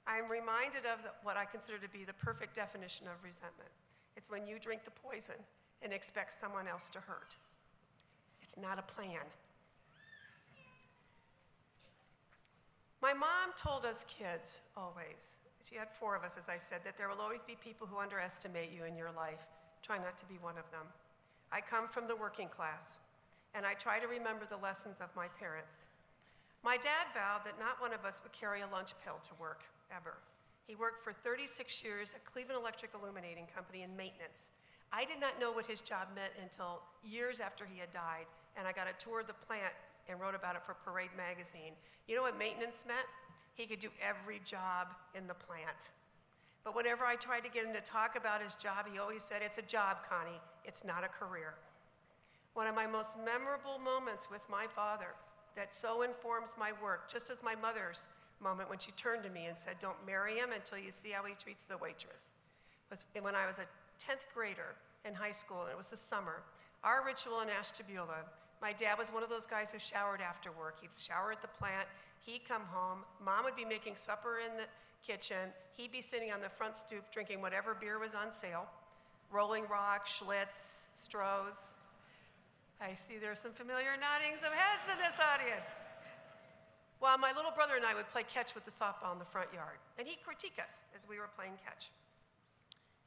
I'm reminded of what I consider to be the perfect definition of resentment. It's when you drink the poison and expect someone else to hurt. It's not a plan. My mom told us kids always, she had 4 of us, as I said, that there will always be people who underestimate you in your life. Try not to be one of them. I come from the working class, and I try to remember the lessons of my parents. My dad vowed that not one of us would carry a lunch pail to work, ever. He worked for 36 years at Cleveland Electric Illuminating Company in maintenance. I did not know what his job meant until years after he had died, and I got a tour of the plant and wrote about it for Parade magazine. You know what maintenance meant? He could do every job in the plant. But whenever I tried to get him to talk about his job, he always said, it's a job, Connie, it's not a career. One of my most memorable moments with my father that so informs my work, just as my mother's moment when she turned to me and said, "Don't marry him until you see how he treats the waitress." It was when I was a 10th grader in high school, and it was the summer. Our ritual in Ashtabula, my dad was one of those guys who showered after work. He'd shower at the plant, he'd come home, Mom would be making supper in the kitchen, he'd be sitting on the front stoop drinking whatever beer was on sale, Rolling Rock, Schlitz, Stroh's. I see there's some familiar noddings of heads in this audience. While my little brother and I would play catch with the softball in the front yard, and he'd critique us as we were playing catch.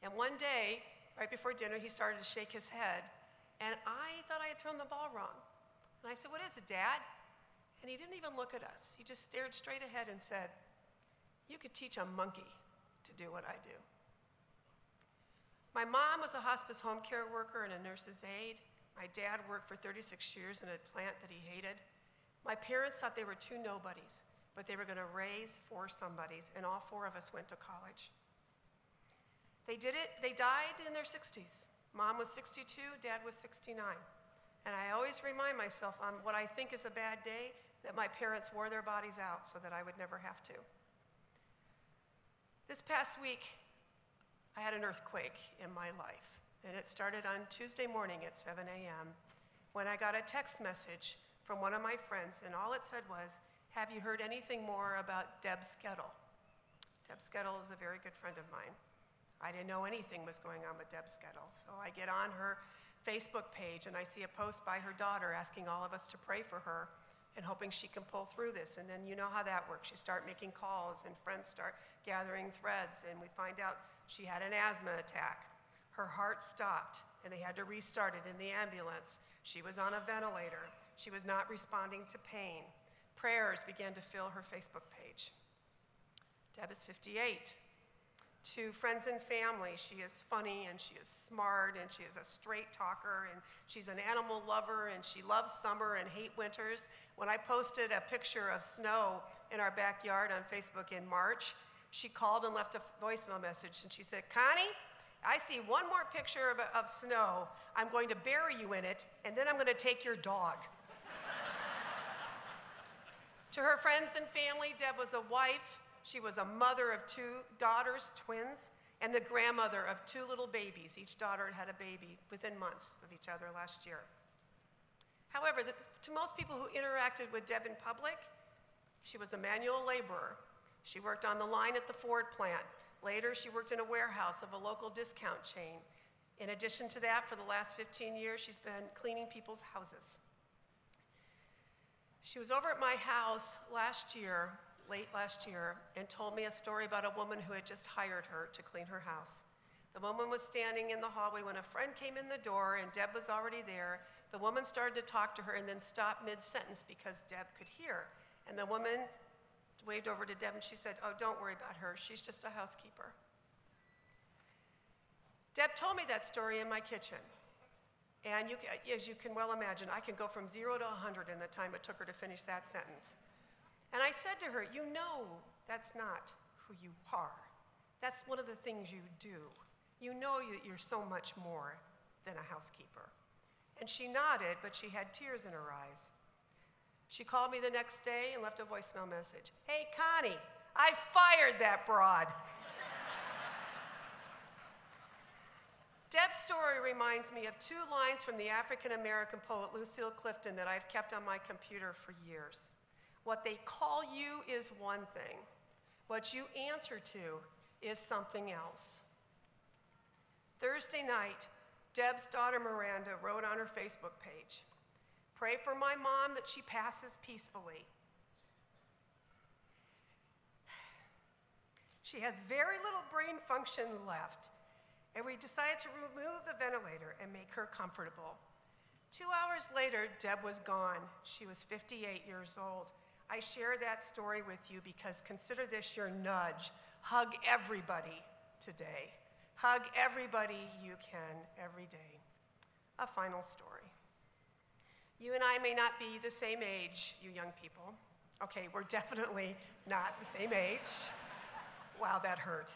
And one day, right before dinner, he started to shake his head, and I thought I had thrown the ball wrong. And I said, "What is it, Dad?" And he didn't even look at us. He just stared straight ahead and said, "You could teach a monkey to do what I do." My mom was a hospice home care worker and a nurse's aide. My dad worked for 36 years in a plant that he hated. My parents thought they were two nobodies, but they were going to raise four somebodies, and all four of us went to college. They did it. They died in their 60s. Mom was 62, Dad was 69. And I always remind myself on what I think is a bad day that my parents wore their bodies out so that I would never have to. This past week, I had an earthquake in my life. And it started on Tuesday morning at 7 a.m. when I got a text message from one of my friends, and all it said was, "Have you heard anything more about Deb Skettle?" Deb Skettle is a very good friend of mine. I didn't know anything was going on with Deb Skettle, so I get on her Facebook page and I see a post by her daughter asking all of us to pray for her and hoping she can pull through this. And then you know how that works. You start making calls and friends start gathering threads, and we find out she had an asthma attack. Her heart stopped, and they had to restart it in the ambulance. She was on a ventilator. She was not responding to pain. Prayers began to fill her Facebook page. Deb is 58. To friends and family, she is funny, and she is smart, and she is a straight talker, and she's an animal lover, and she loves summer and hates winters. When I posted a picture of snow in our backyard on Facebook in March, she called and left a voicemail message, and she said, "Connie, I see one more picture of snow. I'm going to bury you in it, and then I'm going to take your dog." To her friends and family, Deb was a wife. She was a mother of two daughters, twins, and the grandmother of two little babies. Each daughter had a baby within months of each other last year. However, to most people who interacted with Deb in public, she was a manual laborer. She worked on the line at the Ford plant. Later, she worked in a warehouse of a local discount chain. In addition to that, for the last 15 years, she's been cleaning people's houses. She was over at my house late last year, and told me a story about a woman who had just hired her to clean her house. The woman was standing in the hallway when a friend came in the door, and Deb was already there. The woman started to talk to her and then stopped mid-sentence because Deb could hear. And the woman waved over to Deb and she said, "Oh, don't worry about her. She's just a housekeeper." Deb told me that story in my kitchen. And as you can well imagine, I can go from 0 to 100 in the time it took her to finish that sentence. And I said to her, "You know that's not who you are. That's one of the things you do. You know that you're so much more than a housekeeper." And she nodded, but she had tears in her eyes. She called me the next day and left a voicemail message. "Hey, Connie, I fired that broad." Deb's story reminds me of two lines from the African-American poet Lucille Clifton that I've kept on my computer for years. "What they call you is one thing. What you answer to is something else." Thursday night, Deb's daughter Miranda wrote on her Facebook page, "Pray for my mom that she passes peacefully. She has very little brain function left, and we decided to remove the ventilator and make her comfortable." 2 hours later, Deb was gone. She was 58 years old. I share that story with you because consider this your nudge. Hug everybody today. Hug everybody you can every day. A final story. You and I may not be the same age, you young people. Okay, we're definitely not the same age. Wow, that hurt.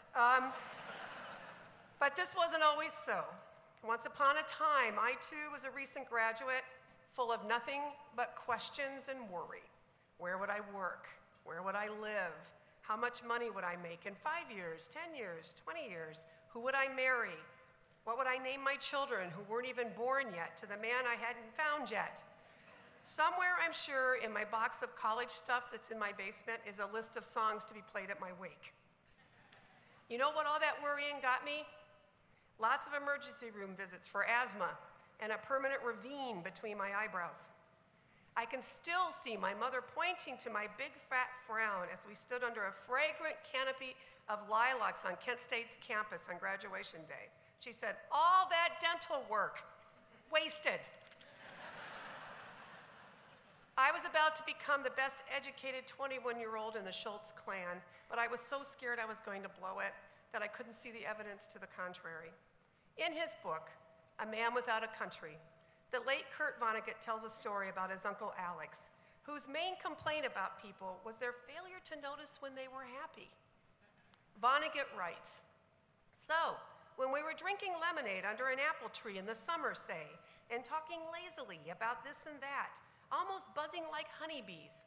But this wasn't always so. Once upon a time, I too was a recent graduate, full of nothing but questions and worry. Where would I work? Where would I live? How much money would I make in 5 years, 10 years, 20 years? Who would I marry? What would I name my children who weren't even born yet to the man I hadn't found yet? Somewhere, I'm sure, in my box of college stuff that's in my basement is a list of songs to be played at my wake. You know what all that worrying got me? Lots of emergency room visits for asthma and a permanent ravine between my eyebrows. I can still see my mother pointing to my big fat frown as we stood under a fragrant canopy of lilacs on Kent State's campus on graduation day. She said, "All that dental work, wasted." I was about to become the best educated 21-year-old in the Schultz clan, but I was so scared I was going to blow it that I couldn't see the evidence to the contrary. In his book, A Man Without a Country, the late Kurt Vonnegut tells a story about his uncle Alex, whose main complaint about people was their failure to notice when they were happy. Vonnegut writes, "So, when we were drinking lemonade under an apple tree in the summer, say, and talking lazily about this and that, almost buzzing like honeybees,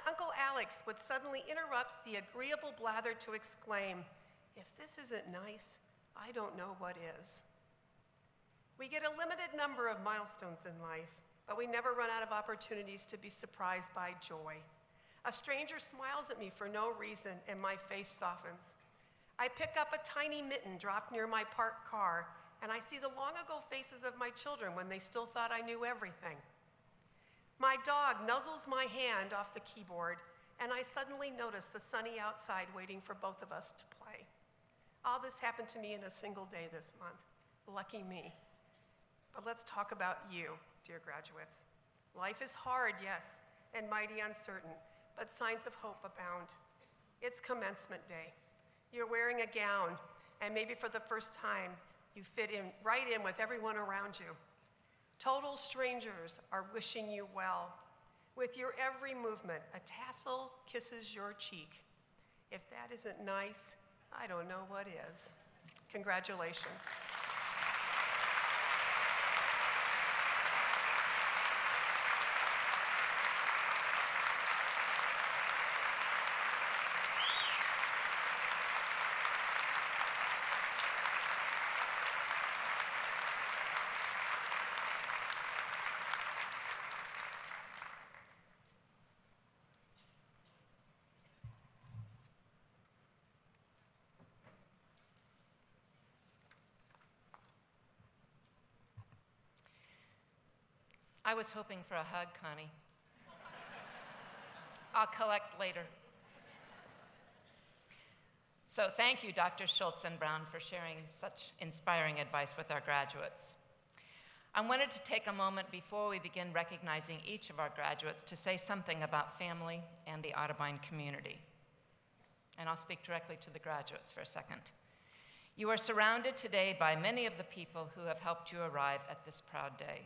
Uncle Alex would suddenly interrupt the agreeable blather to exclaim, 'If this isn't nice, I don't know what is.'" We get a limited number of milestones in life, but we never run out of opportunities to be surprised by joy. A stranger smiles at me for no reason and my face softens. I pick up a tiny mitten dropped near my parked car and I see the long ago faces of my children when they still thought I knew everything. My dog nuzzles my hand off the keyboard and I suddenly notice the sunny outside waiting for both of us to play. All this happened to me in a single day this month. Lucky me. But let's talk about you, dear graduates. Life is hard, yes, and mighty uncertain, but signs of hope abound. It's commencement day. You're wearing a gown, and maybe for the first time, you fit in right in with everyone around you. Total strangers are wishing you well. With your every movement, a tassel kisses your cheek. If that isn't nice, I don't know what is. Congratulations. I was hoping for a hug, Connie. I'll collect later. So thank you, Dr. Schultz and Brown, for sharing such inspiring advice with our graduates. I wanted to take a moment before we begin recognizing each of our graduates to say something about family and the Otterbein community. And I'll speak directly to the graduates for a second. You are surrounded today by many of the people who have helped you arrive at this proud day.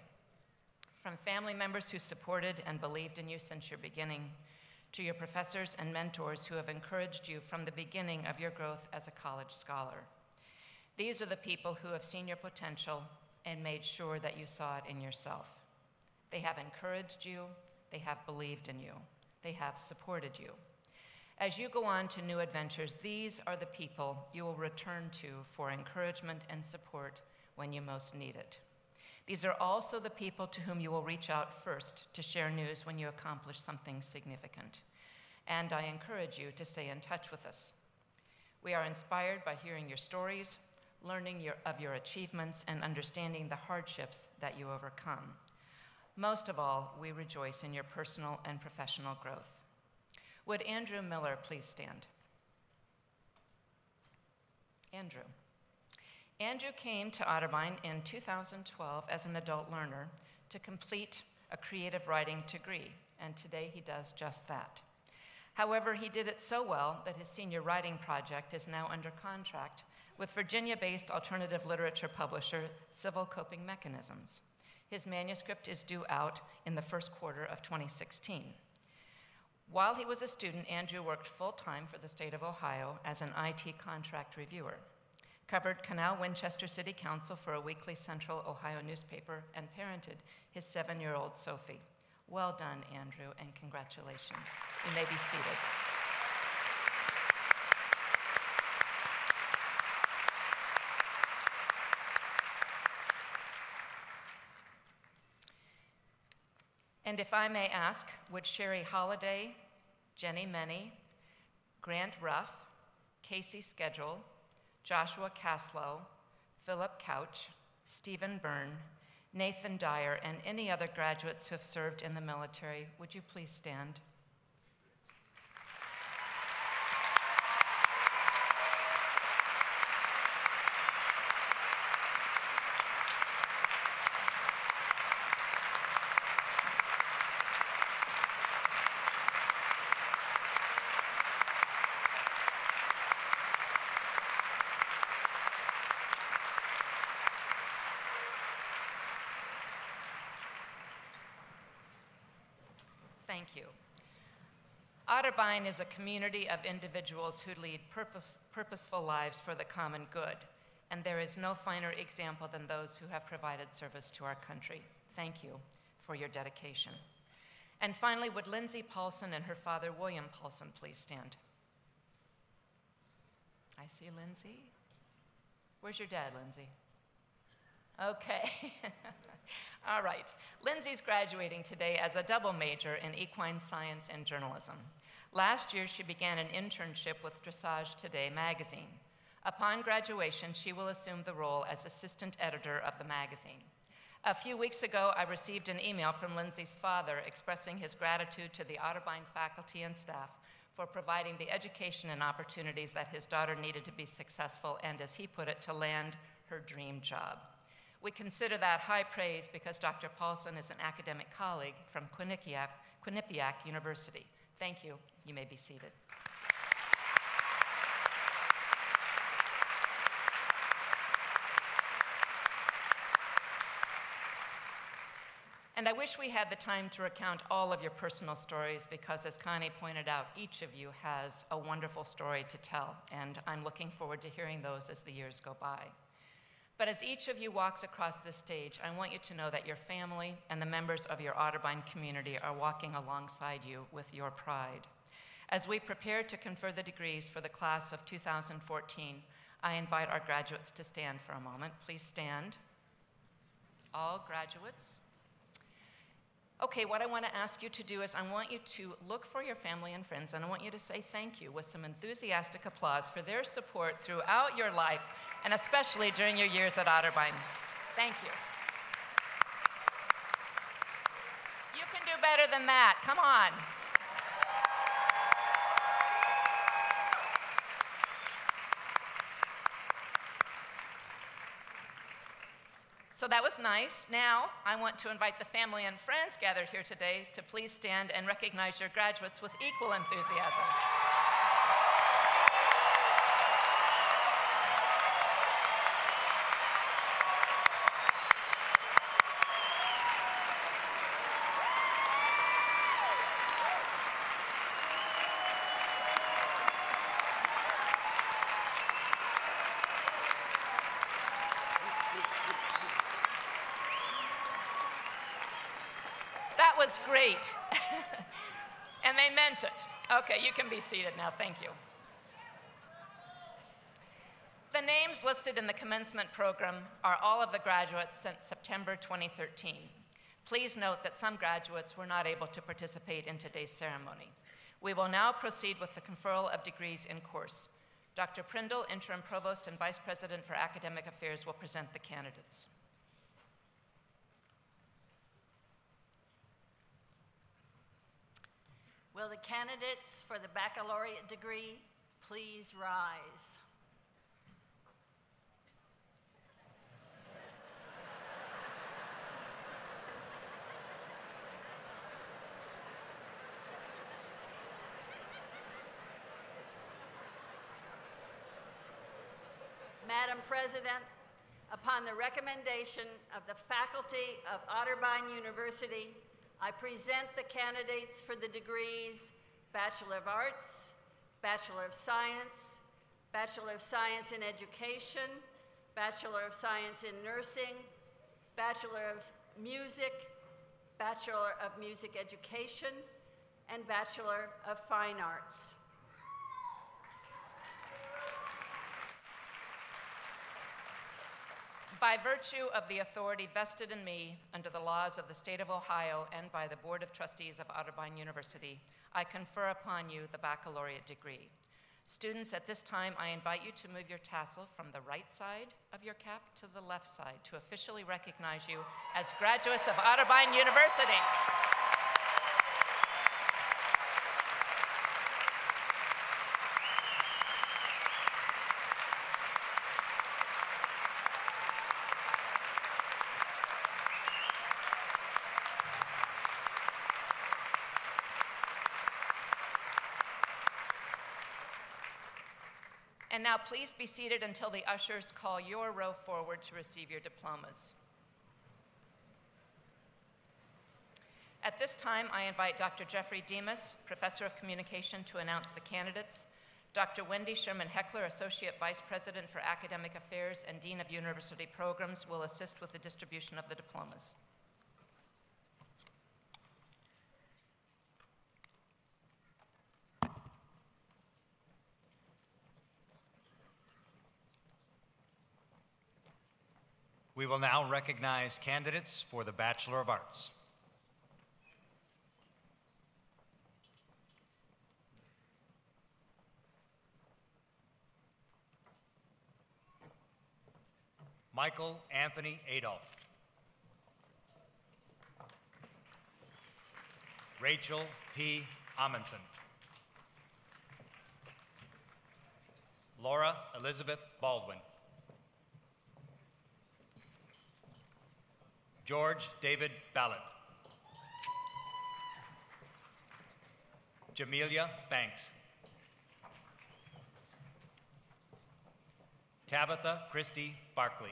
From family members who supported and believed in you since your beginning, to your professors and mentors who have encouraged you from the beginning of your growth as a college scholar. These are the people who have seen your potential and made sure that you saw it in yourself. They have encouraged you, they have believed in you, they have supported you. As you go on to new adventures, these are the people you will return to for encouragement and support when you most need it. These are also the people to whom you will reach out first to share news when you accomplish something significant. And I encourage you to stay in touch with us. We are inspired by hearing your stories, learning of your achievements, and understanding the hardships that you overcome. Most of all, we rejoice in your personal and professional growth. Would Andrew Miller please stand? Andrew. Andrew came to Otterbein in 2012 as an adult learner to complete a creative writing degree, and today he does just that. However, he did it so well that his senior writing project is now under contract with Virginia-based alternative literature publisher Civil Coping Mechanisms. His manuscript is due out in the first quarter of 2016. While he was a student, Andrew worked full-time for the state of Ohio as an IT contract reviewer, covered Canal Winchester City Council for a weekly Central Ohio newspaper, and parented his 7-year-old Sophie, Well done, Andrew, and congratulations. You may be seated. And if I may ask, would Sherry Holliday, Jenny Meny, Grant Ruff, Casey Schedule, Joshua Caslow, Philip Couch, Stephen Byrne, Nathan Dyer, and any other graduates who have served in the military, would you please stand? Thank you. Otterbein is a community of individuals who lead purposeful lives for the common good, and there is no finer example than those who have provided service to our country. Thank you for your dedication. And finally, would Lindsay Paulson and her father, William Paulson, please stand? I see Lindsay. Where's your dad, Lindsay? Okay. All right. Lindsay's graduating today as a double major in equine science and journalism. Last year, she began an internship with Dressage Today magazine. Upon graduation, she will assume the role as assistant editor of the magazine. A few weeks ago, I received an email from Lindsay's father expressing his gratitude to the Otterbein faculty and staff for providing the education and opportunities that his daughter needed to be successful and, as he put it, to land her dream job. We consider that high praise because Dr. Paulson is an academic colleague from Quinnipiac University. Thank you. You may be seated. And I wish we had the time to recount all of your personal stories because, as Connie pointed out, each of you has a wonderful story to tell, and I'm looking forward to hearing those as the years go by. But as each of you walks across this stage, I want you to know that your family and the members of your Otterbein community are walking alongside you with your pride. As we prepare to confer the degrees for the class of 2014, I invite our graduates to stand for a moment. Please stand. All graduates. Okay, what I want to ask you to do is I want you to look for your family and friends, and I want you to say thank you with some enthusiastic applause for their support throughout your life, and especially during your years at Otterbein. Thank you. You can do better than that. Come on. So that was nice. Now, I want to invite the family and friends gathered here today to please stand and recognize your graduates with equal enthusiasm. That was great. And they meant it. Okay, you can be seated now. Thank you. The names listed in the commencement program are all of the graduates since September 2013. Please note that some graduates were not able to participate in today's ceremony. We will now proceed with the conferral of degrees in course. Dr. Prindle, Interim Provost and Vice President for Academic Affairs, will present the candidates. Will the candidates for the baccalaureate degree please rise? Madam President, upon the recommendation of the faculty of Otterbein University, I present the candidates for the degrees Bachelor of Arts, Bachelor of Science, Bachelor of Science in Education, Bachelor of Science in Nursing, Bachelor of Music, Bachelor of Music Education, and Bachelor of Fine Arts. By virtue of the authority vested in me under the laws of the state of Ohio and by the Board of Trustees of Otterbein University, I confer upon you the baccalaureate degree. Students, at this time, I invite you to move your tassel from the right side of your cap to the left side to officially recognize you as graduates of Otterbein University. And now please be seated until the ushers call your row forward to receive your diplomas. At this time, I invite Dr. Jeffrey Demas, Professor of Communication, to announce the candidates. Dr. Wendy Sherman-Heckler, Associate Vice President for Academic Affairs and Dean of University Programs, will assist with the distribution of the diplomas. We will now recognize candidates for the Bachelor of Arts. Michael Anthony Adolph. Rachel P. Amundsen. Laura Elizabeth Baldwin. George David Ballard. Jamelia Banks. Tabitha Christie Barkley.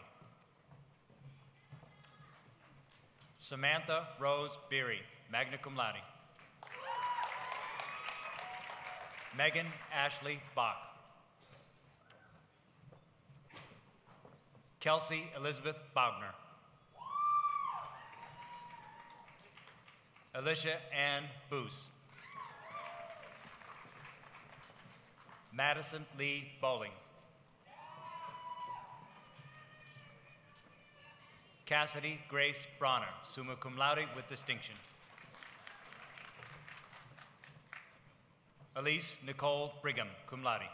Samantha Rose Beery, magna cum laude. Megan Ashley Bach. Kelsey Elizabeth Bogner. Alicia Ann Boos. Madison Lee Bowling. Cassidy Grace Bronner, summa cum laude with distinction. Elise Nicole Brigham, cum laude.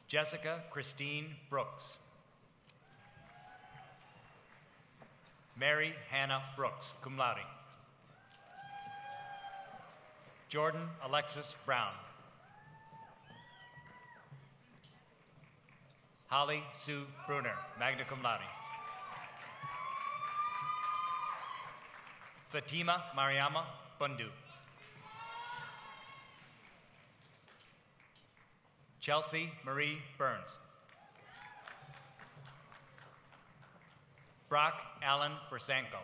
Jessica Christine Brooks. Mary Hannah Brooks, cum laude. Jordan Alexis Brown. Holly Sue Bruner, magna cum laude. Fatima Mariama Bundu. Chelsea Marie Burns. Brock Allen Bersanko.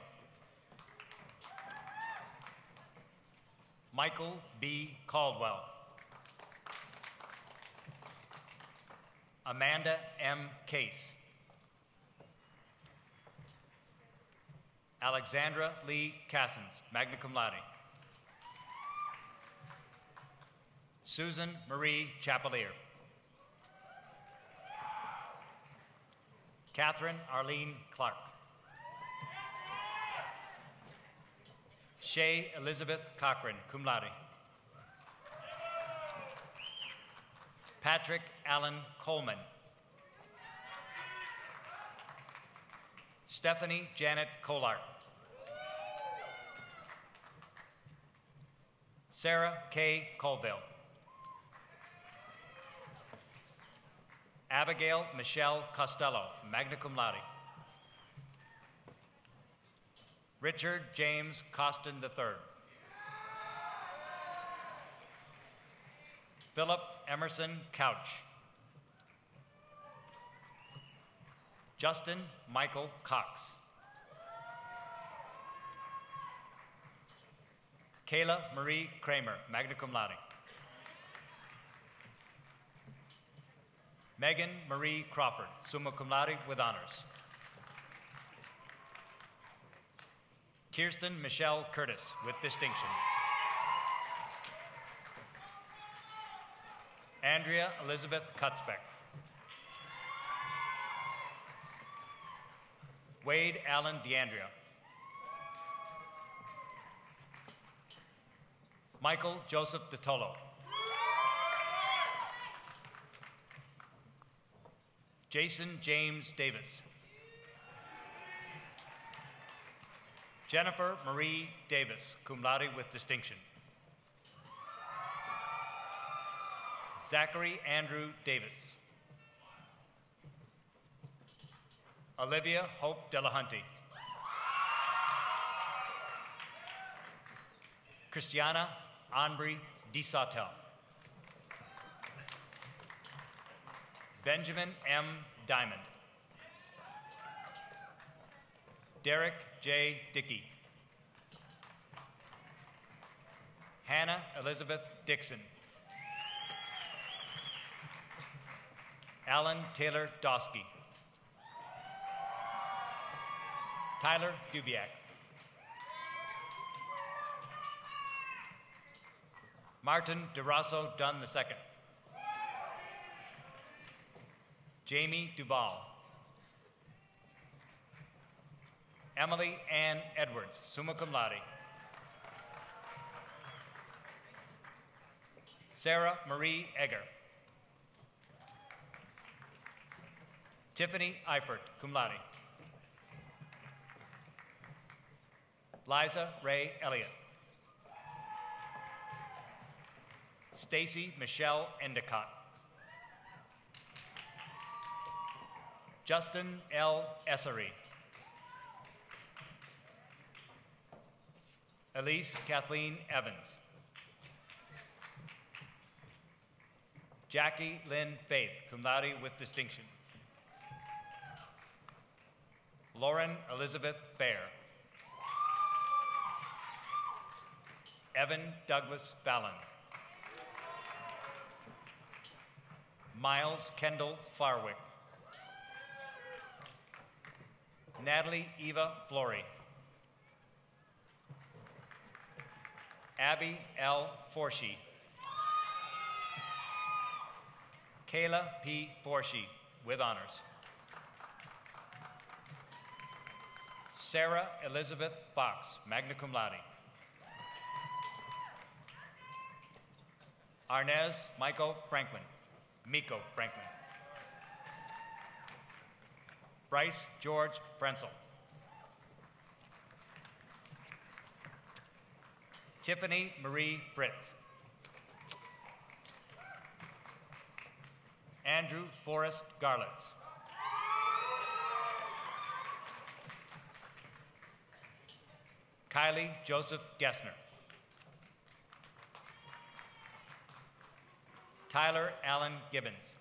Michael B. Caldwell. Amanda M. Case. Alexandra Lee Cassens, magna cum laude. Susan Marie Chapelier. Catherine Arlene Clark. Shay Elizabeth Cochran, cum laude. Patrick Allen Coleman. Stephanie Janet Collart. Sarah K. Colville. Abigail Michelle Costello, magna cum laude. Richard James Costin III. Philip Emerson Couch. Justin Michael Cox. Kayla Marie Kramer, magna cum laude. Megan Marie Crawford, summa cum laude with honors. Kirsten Michelle Curtis with distinction. Andrea Elizabeth Kutzbeck. Wade Allen DeAndrea. Michael Joseph DeTolo. Jason James Davis. Jennifer Marie Davis, cum laude with distinction. Zachary Andrew Davis. Olivia Hope Delahunty. Christiana Anbri DiSautel. Benjamin M. Diamond. Derek J. Dickey. Hannah Elizabeth Dixon. Alan Taylor Dosky. Tyler Dubiak. Martin DeRosso Dunn II. Jamie Duval. Emily Ann Edwards, summa cum laude. Sarah Marie Egger. Tiffany Eifert, cum laude. Liza Ray Elliott. Stacy Michelle Endicott. Justin L. Essery. Elise Kathleen Evans. Jackie Lynn Faith, cum laude with distinction. Lauren Elizabeth Fair. Evan Douglas Fallon. Miles Kendall Farwick. Natalie Eva Flory. Abby L. Forshee. Kayla P. Forshee, with honors. Sarah Elizabeth Fox, magna cum laude. Arnez Michael Franklin, Miko Franklin. Bryce George Frenzel. Tiffany Marie Fritz. Andrew Forrest Garlitz. Kylie Joseph Gessner. Tyler Allen Gibbons.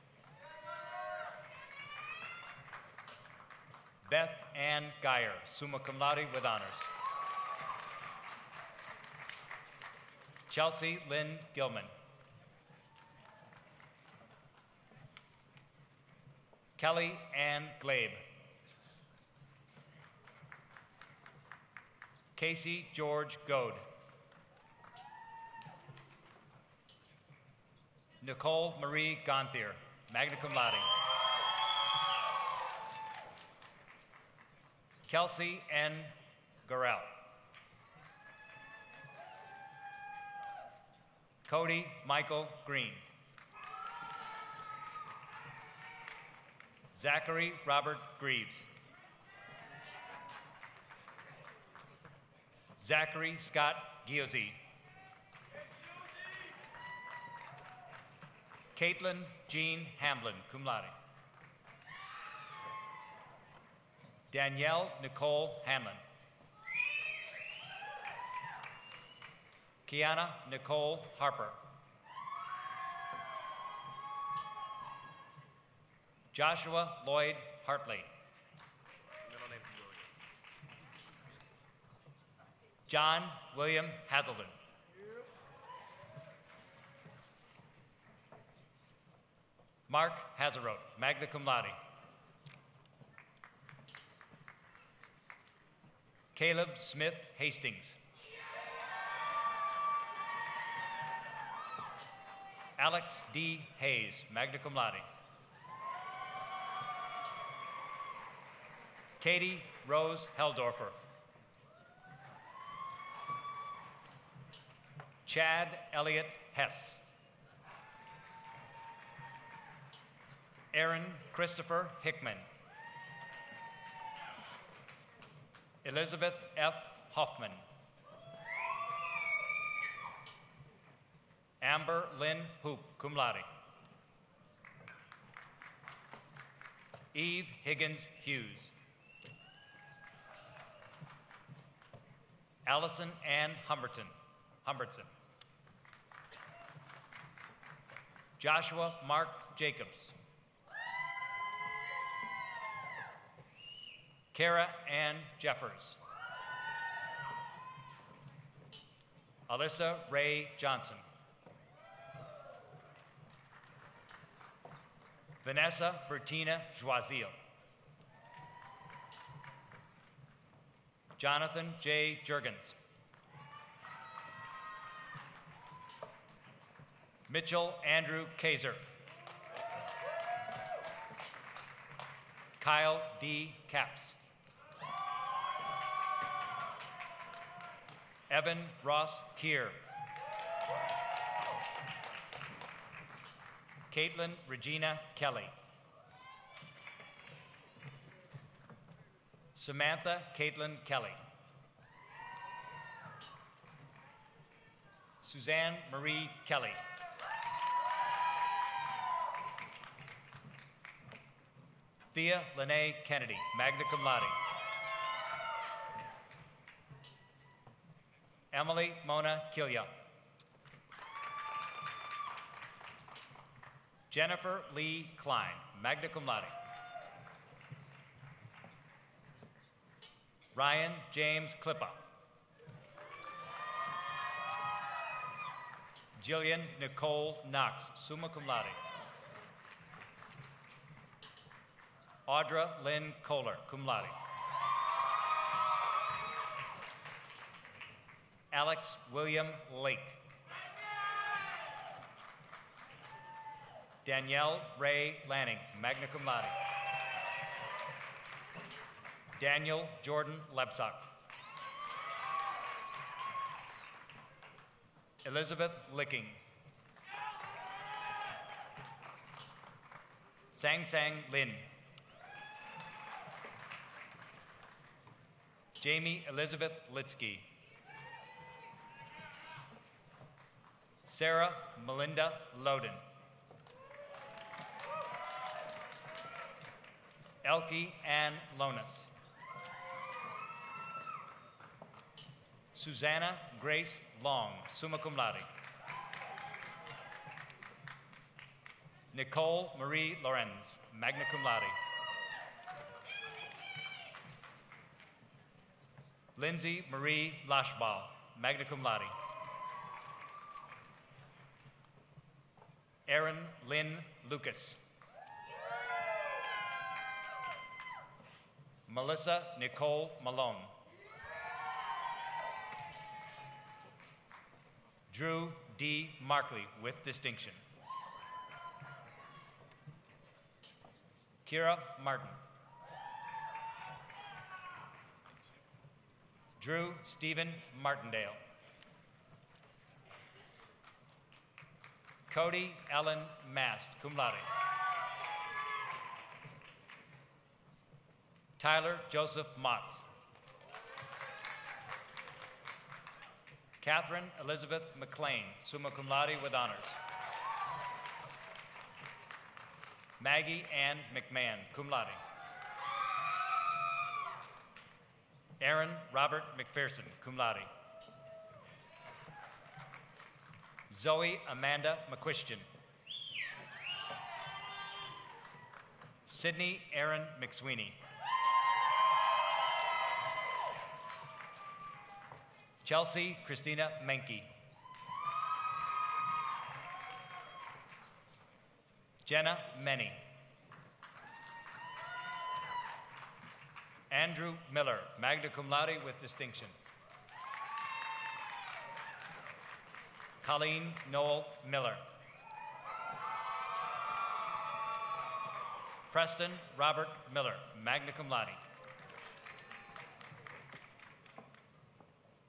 Beth Ann Geyer, summa cum laude with honors. Chelsea Lynn Gilman. Kelly Ann Glabe. Casey George Goad. Nicole Marie Gonthier, magna cum laude. Kelsey N. Gorell. Cody Michael Green. Zachary Robert Greaves. Zachary Scott Giozzi. Caitlin Jean Hamblin, cum laude. Danielle Nicole Hanlon. Kiana Nicole Harper. Joshua Lloyd Hartley. Middle name's William. John William Hazelden. Mark Hazeroth, magna cum laude. Caleb Smith Hastings. Alex D. Hayes, magna cum laude. Katie Rose Heldorfer. Chad Elliott Hess. Aaron Christopher Hickman. Elizabeth F. Hoffman. Amber Lynn Hoop, cum laude. Eve Higgins Hughes. Allison Ann Humbertson. Joshua Mark Jacobs. Kara Ann Jeffers. Alyssa Ray Johnson. Vanessa Bertina Joisil. Jonathan J. Jurgens. Mitchell Andrew Kaiser. Kyle D. Capps. Evan Ross Keir. Caitlin Regina Kelly. Samantha Caitlin Kelly. Suzanne Marie Kelly. Thea Lene Kennedy, magna cum laude. Emily Mona Kilya. Jennifer Lee Klein, magna cum laude. Ryan James Klippa. Jillian Nicole Knox, summa cum laude. Audra Lynn Kohler, cum laude. Alex William Lake. Danielle Ray Lanning, magna cum laude. Daniel Jordan Lebsock. Elizabeth Licking. Sang Sang Lin. Jamie Elizabeth Litsky. Sarah Melinda Loden. Elke Ann Lonis. Susanna Grace Long, summa cum laude. Nicole Marie Lorenz, magna cum laude. Lindsay Marie Lashbal, magna cum laude. Erin Lynn Lucas. Melissa Nicole Malone. Drew D. Markley with distinction. Kira Martin. Drew Stephen Martindale. Cody Ellen Mast, cum laude. Tyler Joseph Motz. Catherine Elizabeth McLean, summa cum laude with honors. Maggie Ann McMahon, cum laude. Aaron Robert McPherson, cum laude. Zoe Amanda McQuistion. Sydney Aaron McSweeney. Chelsea Christina Menke. Jenna Menny. Andrew Miller, magna cum laude with distinction. Colleen Noel Miller. Preston Robert Miller, magna cum laude.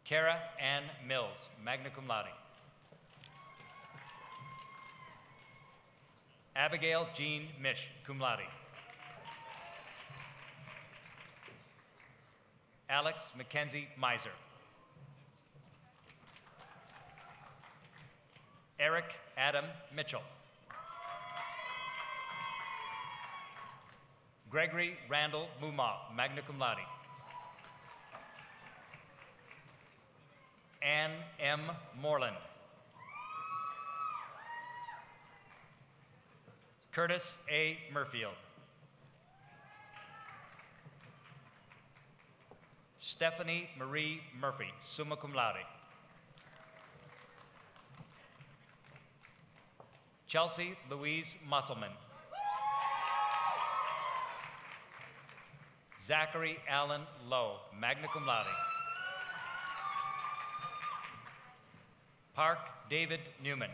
Kara Ann Mills, magna cum laude. Abigail Jean Mish, cum laude. Alex Mackenzie Miser. Eric Adam Mitchell. Gregory Randall Mumau, magna cum laude. Ann M. Moreland. Curtis A. Murfield. Stephanie Marie Murphy, summa cum laude. Chelsea Louise Musselman. Zachary Allen Lowe, magna cum laude. Park David Newman.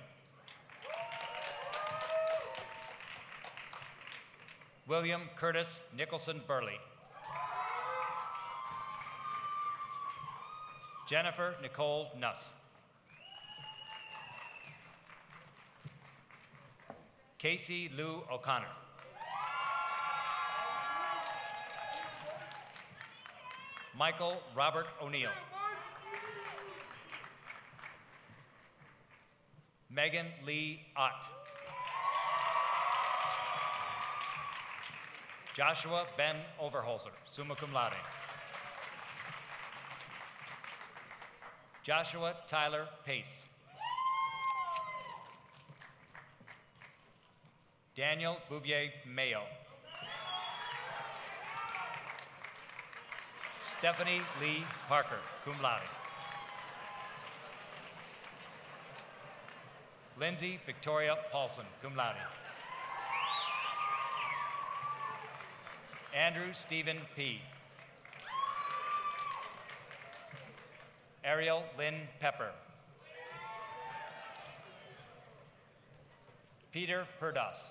William Curtis Nicholson Burley. Jennifer Nicole Nuss. Casey Lou O'Connor. Michael Robert O'Neill. Megan Lee Ott. Joshua Ben Overholzer, summa cum laude. Joshua Tyler Pace. Daniel Bouvier Mayo. Stephanie Lee Parker, cum laude. Lindsay Victoria Paulson, cum laude. Andrew Stephen P. Ariel Lynn Pepper. Peter Perdas.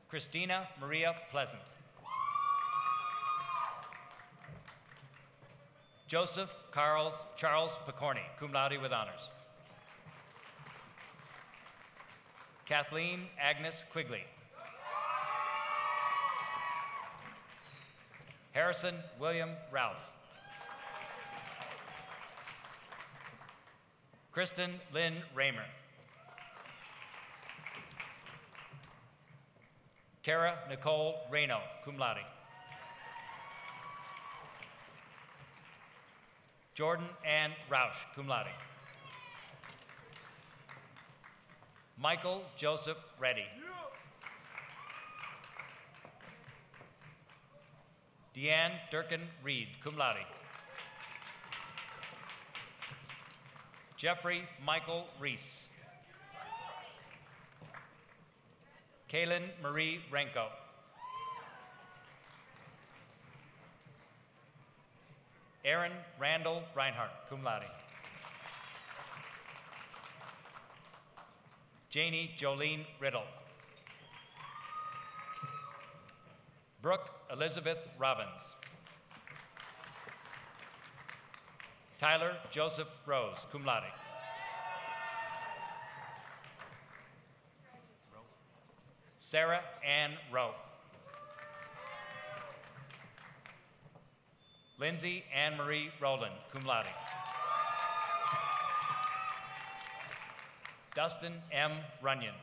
Christina Maria Pleasant. Joseph Charles Picorni, cum laude with honors. Kathleen Agnes Quigley. Harrison William Ralph. Kristen Lynn Raymer. Kara Nicole Reno, cum laude. Jordan Ann Roush, cum laude. Michael Joseph Reddy. Deanne Durkin Reed, cum laude. Jeffrey Michael Reese. Kaylin Marie Renko. Aaron Randall Reinhardt, cum laude. Janie Jolene Riddle. Brooke Elizabeth Robbins. Tyler Joseph Rose, cum laude. Sarah Ann Rowe. Lindsay Ann Marie Rowland, cum laude. Dustin M. Runyon.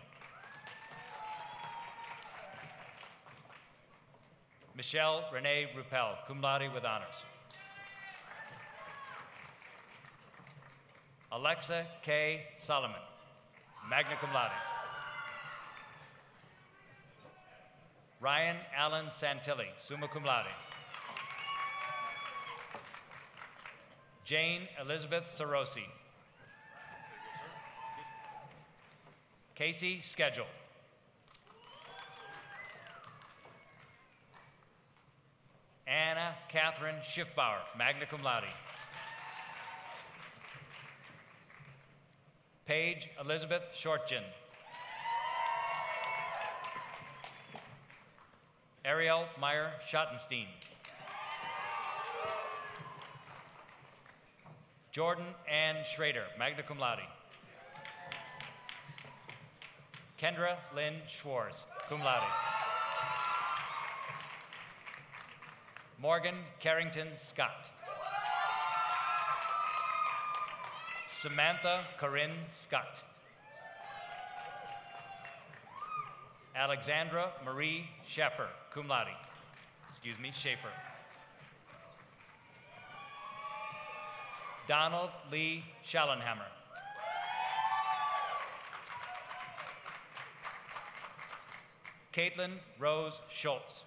Michelle Renee Ruppel, cum laude with honors. Alexa K. Solomon, magna cum laude. Ryan Allen Santilli, summa cum laude. Jane Elizabeth Sarosi. Casey Schedule. Catherine Schiffbauer, magna cum laude. Paige Elizabeth Shortgen. Ariel Meyer Schottenstein. Jordan Ann Schrader, magna cum laude. Kendra Lynn Schwartz, cum laude. Morgan Carrington Scott. Samantha Corinne Scott. Alexandra Marie Schaeffer, cum laude. Schaefer. Donald Lee Schallenhammer. Caitlin Rose Schultz.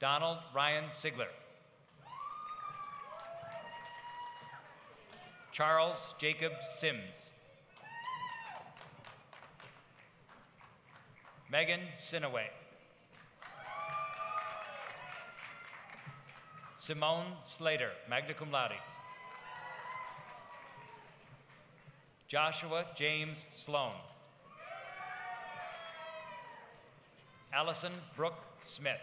Donald Ryan Sigler. Charles Jacob Sims. Megan Sinaway. Simone Slater, magna cum laude. Joshua James Sloan. Allison Brooke Smith.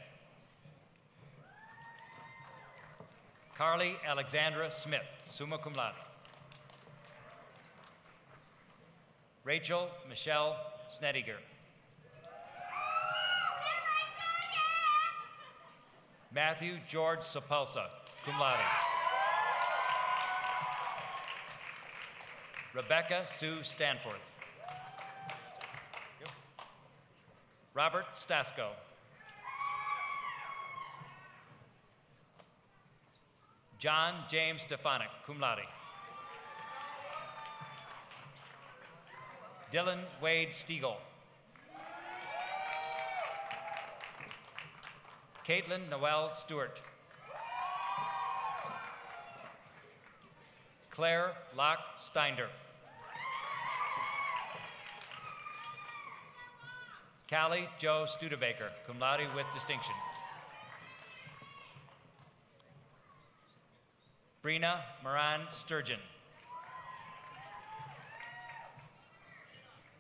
Carly Alexandra Smith, summa cum laude. Rachel Michelle Snediger. Matthew George Sapulsa, cum laude. Rebecca Sue Stanforth. Robert Stasko. John James Stefanik, cum laude. Dylan Wade Stiegel. Caitlin Noel Stewart. Claire Locke Steindorf. Callie Joe Studebaker, cum laude with distinction. Brina Moran Sturgeon.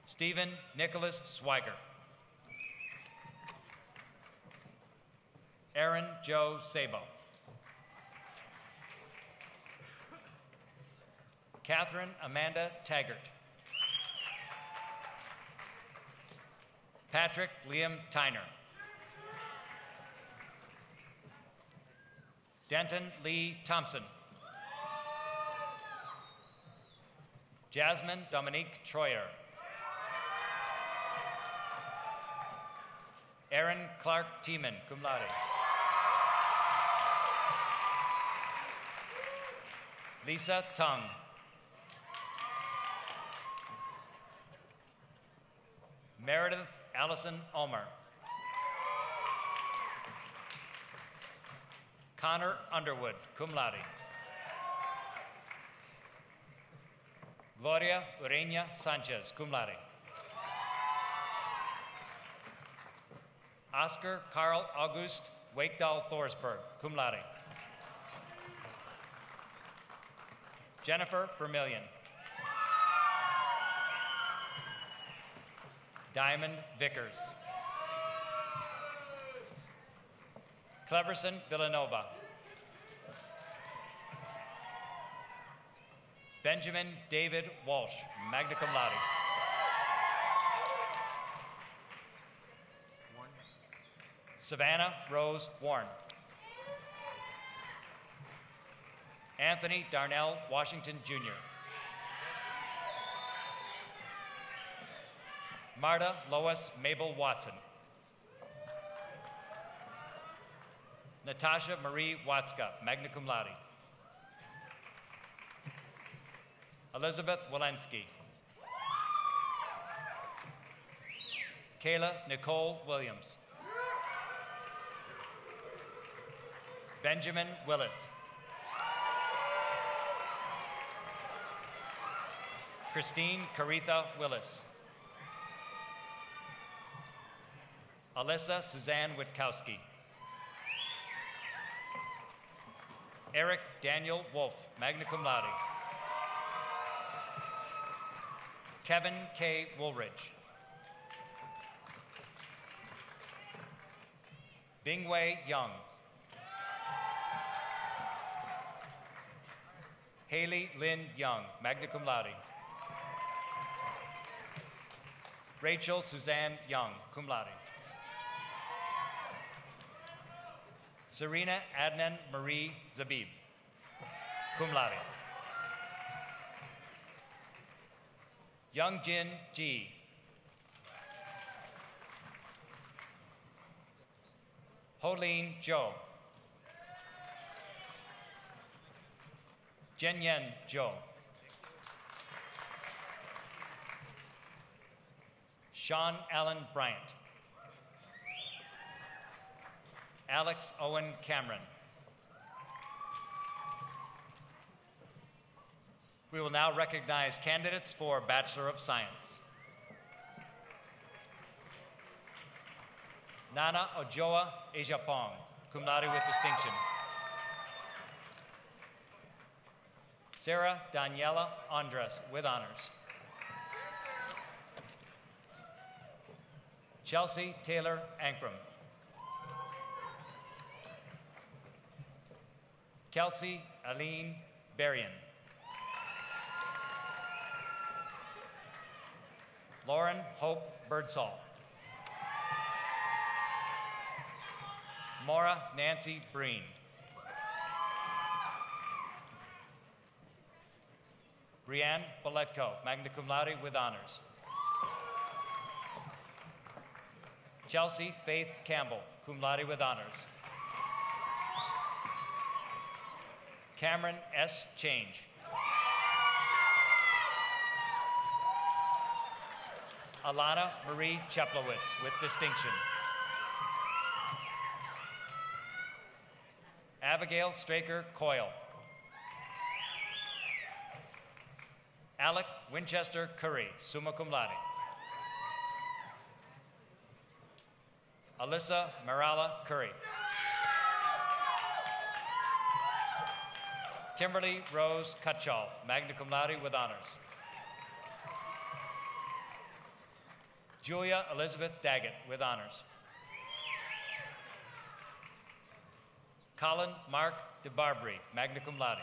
Stephen Nicholas Swiger. Aaron Joe Sabo. Catherine Amanda Taggart. Patrick Liam Tyner. Denton Lee Thompson. Jasmine Dominique Troyer. Aaron Clark Tiemann, cum laude. Lisa Tung. Meredith Allison Ulmer. Connor Underwood, cum laude. Gloria Urenia Sanchez, cum laude. Oscar Carl August Wakedahl Thorsberg, cum laude. Jennifer Vermillion. Diamond Vickers. Cleverson Villanova. Benjamin David Walsh, magna cum laude. Savannah Rose Warren. Anthony Darnell Washington, Jr. Marta Lois Mabel Watson. Natasha Marie Watska, magna cum laude. Elizabeth Walensky. Kayla Nicole Williams. Benjamin Willis. Christine Caritha Willis. Alyssa Suzanne Witkowski. Eric Daniel Wolf, magna cum laude. Kevin K. Woolridge. Bingwei Young. Haley Lynn Young, magna cum laude. Rachel Suzanne Young, cum laude. Serena Adnan Marie Zabib, cum laude. Young Jin Ji. Holin Zhou. Jenyen Zhou. Sean Allen Bryant. Alex Owen Cameron. We will now recognize candidates for Bachelor of Science. Nana Ojoa Ejapong, cum laude with distinction. Sarah Daniela Andres with honors. Chelsea Taylor Ankrum. Kelsey Aline Berrien. Lauren Hope Birdsall. Maura Nancy Breen. Brianne Boletko, magna cum laude with honors. Chelsea Faith Campbell, cum laude with honors. Cameron S. Change. Alana Marie Cheplowitz with distinction. Abigail Straker Coyle. Alec Winchester Curry, summa cum laude. Alyssa Marala Curry. Kimberly Rose Cutshall, magna cum laude with honors. Julia Elizabeth Daggett with honors. Colin Mark DeBarbary, magna cum laude.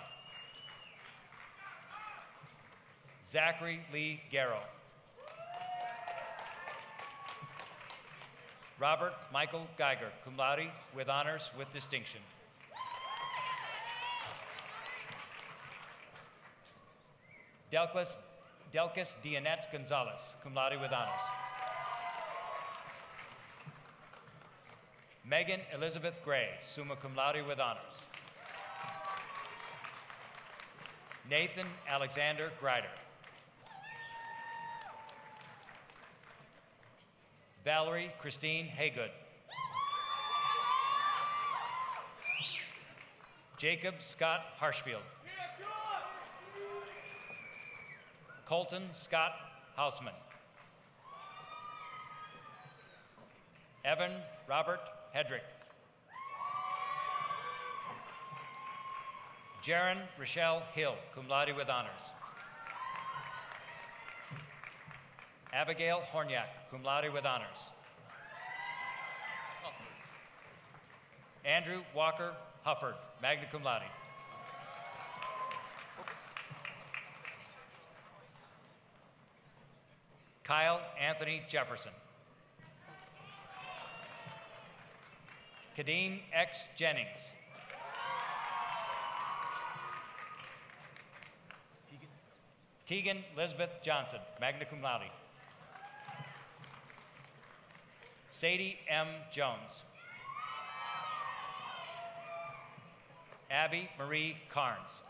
Zachary Lee Garrow. Robert Michael Geiger, cum laude with honors with distinction. Delcas Dionette Gonzalez, cum laude with honors. Megan Elizabeth Gray, summa cum laude with honors. Nathan Alexander Grider. Valerie Christine Haygood. Jacob Scott Harshfield. Colton Scott Hausman. Evan Robert Hedrick. Jaron Rochelle Hill, cum laude with honors. Abigail Horniak, cum laude with honors. Andrew Walker Hufford, magna cum laude. Kyle Anthony Jefferson. Kadeen X. Jennings. Tegan Elizabeth Johnson, magna cum laude. Sadie M. Jones. Abby Marie Carnes.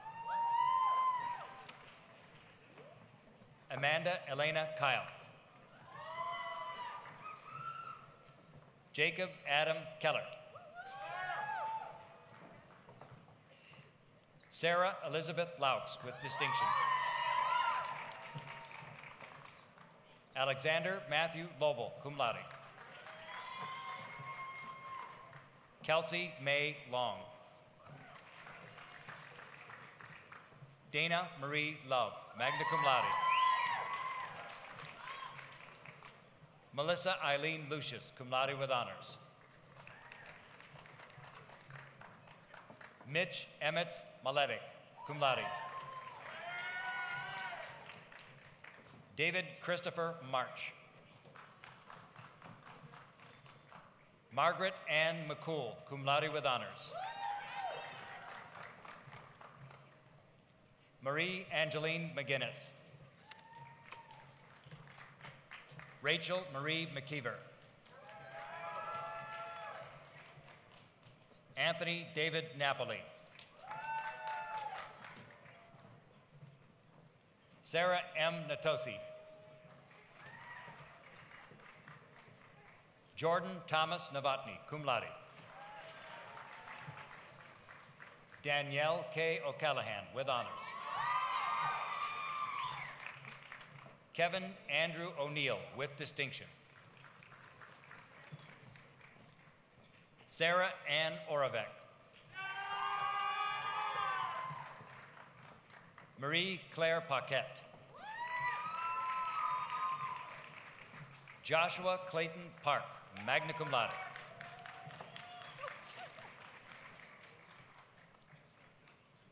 Amanda Elena Kyle. Jacob Adam Keller. Sarah Elizabeth Laux with distinction. Alexander Matthew Lobel, cum laude. Kelsey May Long. Dana Marie Love, magna cum laude. Melissa Eileen Lucius, cum laude with honors. Mitch Emmett Maletic, cum laude. David Christopher March. Margaret Ann McCool, cum laude with honors. Marie Angeline McGinnis. Rachel Marie McKeever. Anthony David Napoli. Sarah M. Natosi. Jordan Thomas Novotny, cum laude. Danielle K. O'Callahan, with honors. Kevin Andrew O'Neill, with distinction. Sarah Ann Oravec. Marie Claire Paquette. Joshua Clayton Park, magna cum laude.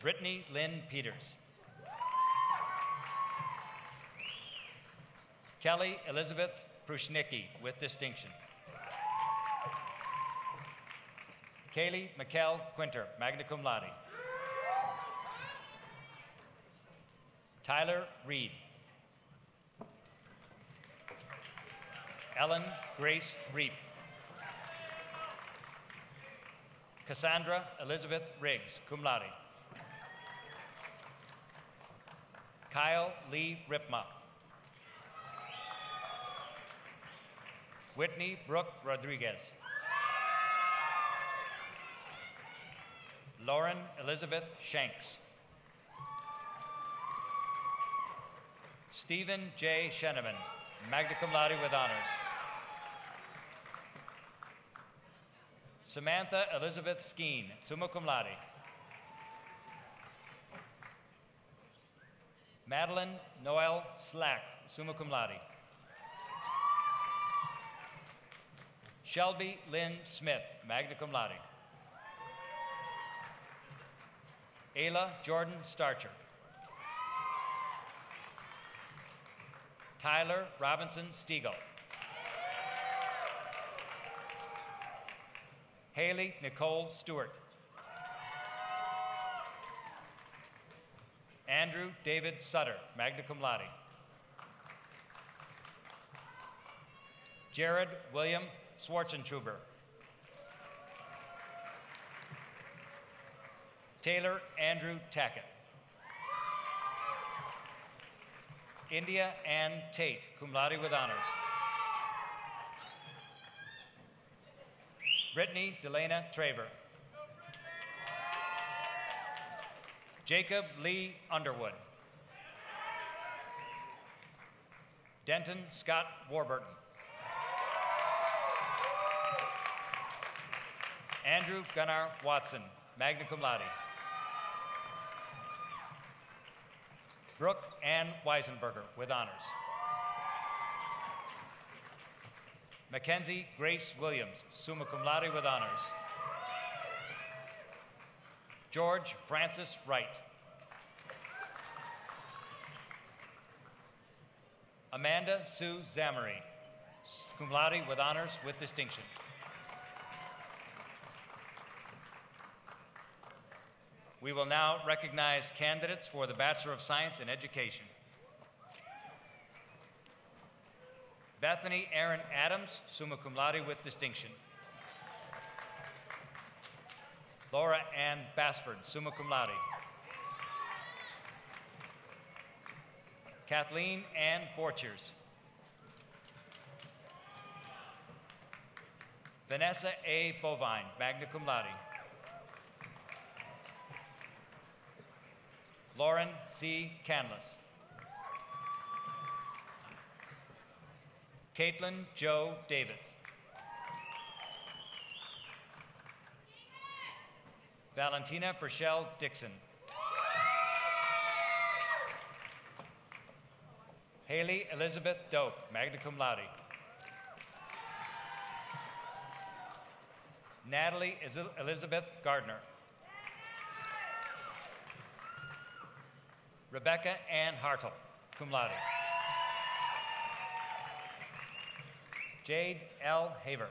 Brittany Lynn Peters. Kelly Elizabeth Prushnicki, with distinction. Kaylee McKell Quinter, magna cum laude. Tyler Reed. Ellen Grace Reap. Cassandra Elizabeth Riggs, cum laude. Kyle Lee Ripma. Whitney Brooke Rodriguez. Lauren Elizabeth Shanks. Stephen J. Sheneman, magna cum laude with honors. Samantha Elizabeth Skeen, summa cum laude. Madeline Noel Slack, summa cum laude. Shelby Lynn Smith, magna cum laude. Ayla Jordan Starcher. Tyler Robinson Stiegel. Haley Nicole Stewart. Andrew David Sutter, magna cum laude. Jared William Schwartzentruber. Taylor Andrew Tackett. India Ann Tate, cum laude with honors. Brittany Delana Traver. Jacob Lee Underwood. Denton Scott Warburton. Andrew Gunnar Watson, magna cum laude. Brooke Ann Weisenberger, with honors. Mackenzie Grace Williams, summa cum laude with honors. George Francis Wright. Amanda Sue Zamory, cum laude with honors with distinction. We will now recognize candidates for the Bachelor of Science in Education. Bethany Aaron Adams, summa cum laude with distinction. Laura Ann Basford, summa cum laude. Kathleen Ann Borchers. Vanessa A. Bovine, magna cum laude. Lauren C. Canlis. Caitlin Joe Davis. Valentina Fershell Dixon. Haley Elizabeth Doak, magna cum laude. Natalie Elizabeth Gardner. Rebecca Ann Hartle, cum laude. Jade L. Haver.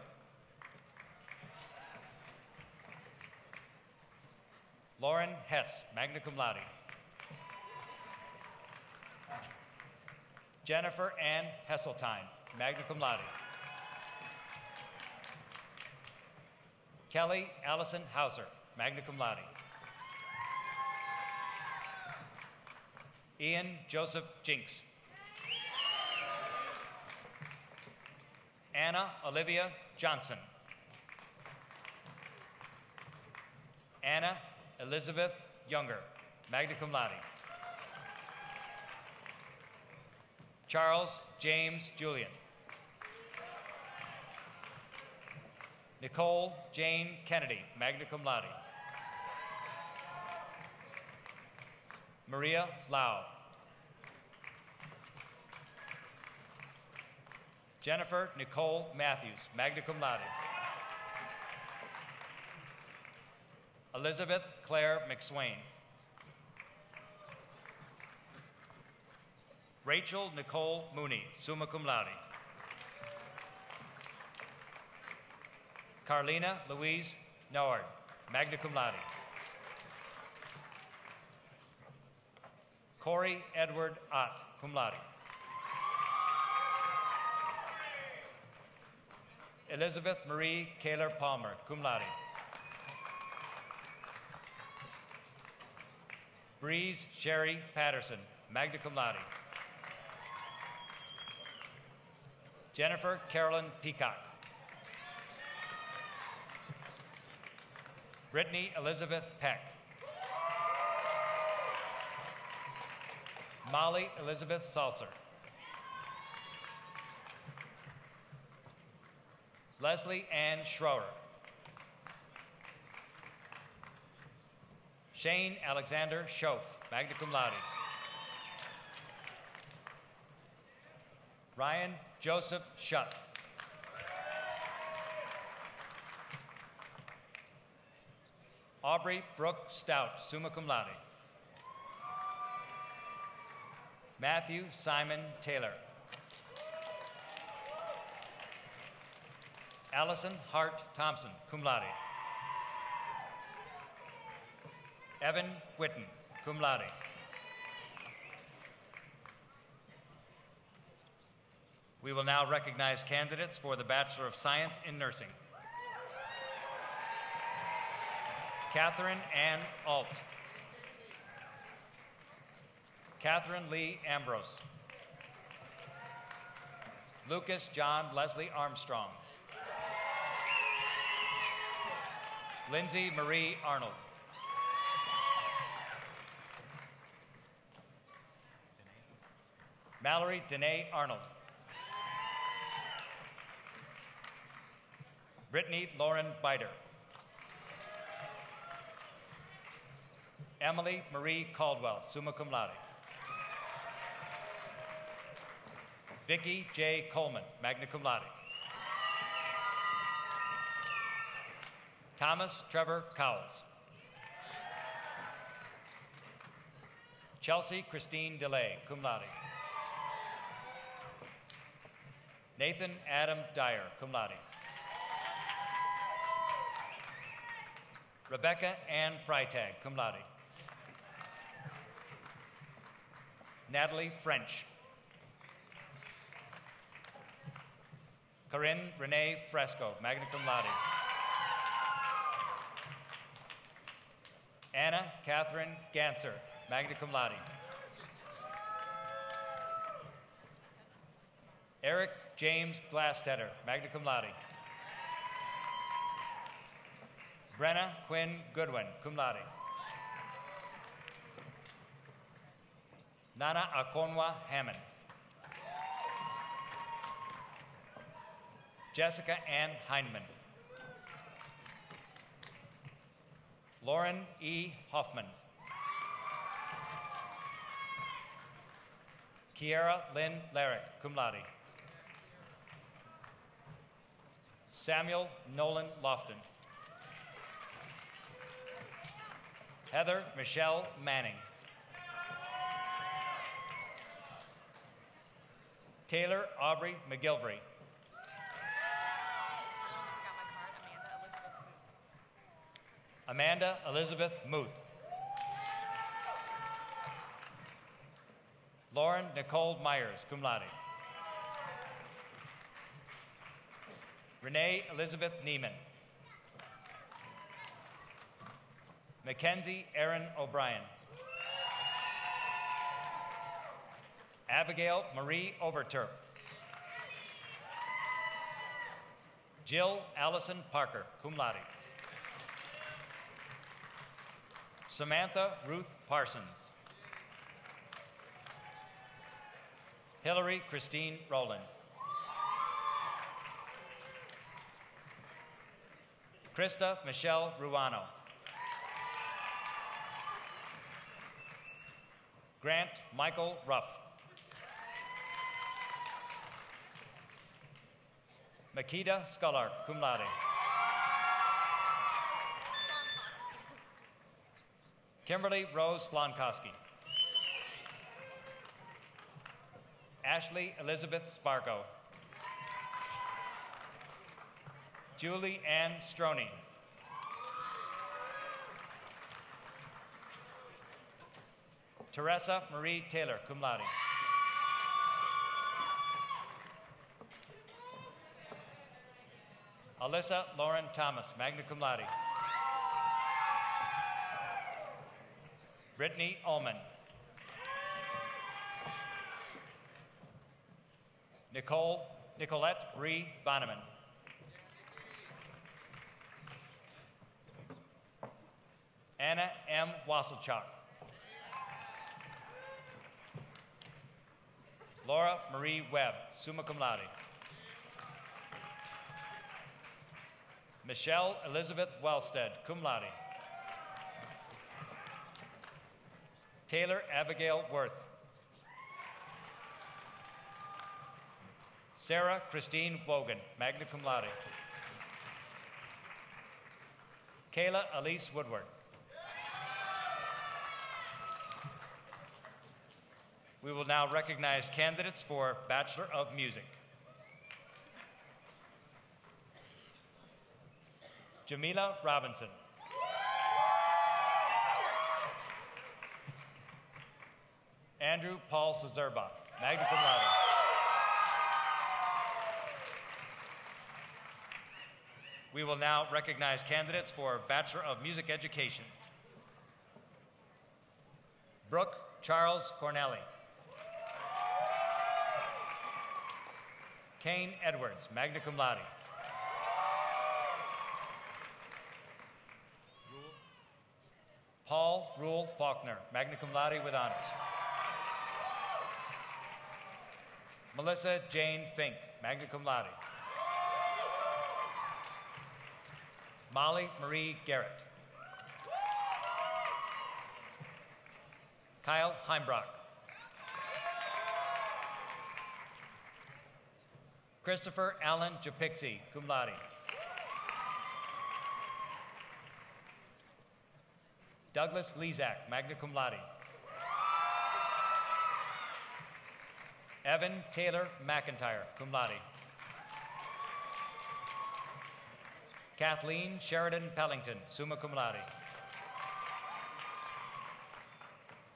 Lauren Hess, magna cum laude. Jennifer Ann Hesseltine, magna cum laude. Kelly Allison Hauser, magna cum laude. Ian Joseph Jinks. Anna Olivia Johnson. Anna Elizabeth Younger, magna cum laude. Charles James Julian. Nicole Jane Kennedy, magna cum laude. Maria Lau. Jennifer Nicole Matthews, magna cum laude. Elizabeth Claire McSwain. Rachel Nicole Mooney, summa cum laude. Carlina Louise Noward, magna cum laude. Corey Edward Ott, cum laude. Elizabeth Marie Kaler Palmer, cum laude. Breeze Sherry Patterson, magna cum laude. Jennifer Carolyn Peacock. Brittany Elizabeth Peck. Molly Elizabeth Salser. Leslie Ann Schroer. Shane Alexander Schoaf, magna cum laude. Ryan Joseph Shutt. Aubrey Brooke Stout, summa cum laude. Matthew Simon Taylor. Allison Hart Thompson, cum laude. Evan Whitten, cum laude. We will now recognize candidates for the Bachelor of Science in Nursing. Catherine Ann Alt. Catherine Lee Ambrose. Lucas John Leslie Armstrong. Lindsay Marie Arnold. Mallory Danae Arnold. Brittany Lauren Biter. Emily Marie Caldwell, summa cum laude. Vicky J. Coleman, magna cum laude. Thomas Trevor Cowles. Chelsea Christine DeLay, cum laude. Nathan Adam Dyer, cum laude. Rebecca Ann Freitag, cum laude. Natalie French. Corinne Renee Fresco, magna cum laude. Anna Catherine Ganser, magna cum laude. Eric James Glastetter, magna cum laude. Brenna Quinn Goodwin, cum laude. Nana Akonwa Hammond. Jessica Ann Heineman. Lauren E. Hoffman. Kiara Lynn Larrick, cum laude. Samuel Nolan Lofton. Heather Michelle Manning. Taylor Aubrey McGilvery. Amanda Elizabeth Muth. Lauren Nicole Myers, cum laude. Renee Elizabeth Neiman. Mackenzie Erin O'Brien. Abigail Marie Overturf. Jill Allison Parker, cum laude. Samantha Ruth Parsons. Hillary Christine Rowland. Krista Michelle Ruano. Grant Michael Ruff. Makita Sculler, cum laude. Kimberly Rose Slonkowski. Ashley Elizabeth Spargo. Julie Ann Stroney. Teresa Marie Taylor, cum laude. Alyssa Lauren Thomas, magna cum laude. Brittany Ullman. Nicolette Bree Bonneman. Anna M. Wasselchuk. Laura Marie Webb, summa cum laude. Michelle Elizabeth Wellstead, cum laude. Taylor Abigail Worth. Sarah Christine Wogan, magna cum laude. Kayla Elise Woodward. We will now recognize candidates for Bachelor of Music. Jamila Robinson. Andrew Paul Cezerba, magna cum laude. We will now recognize candidates for Bachelor of Music Education. Brooke Charles Cornelli. Kane Edwards, magna cum laude. Paul Rule Faulkner, magna cum laude with honors. Melissa Jane Fink, magna cum laude. Molly Marie Garrett. Kyle Heimbrock. Christopher Allen Japixi, cum laude. Douglas Lezak, magna cum laude. Evan Taylor McIntyre, cum laude. Kathleen Sheridan Pellington, summa cum laude.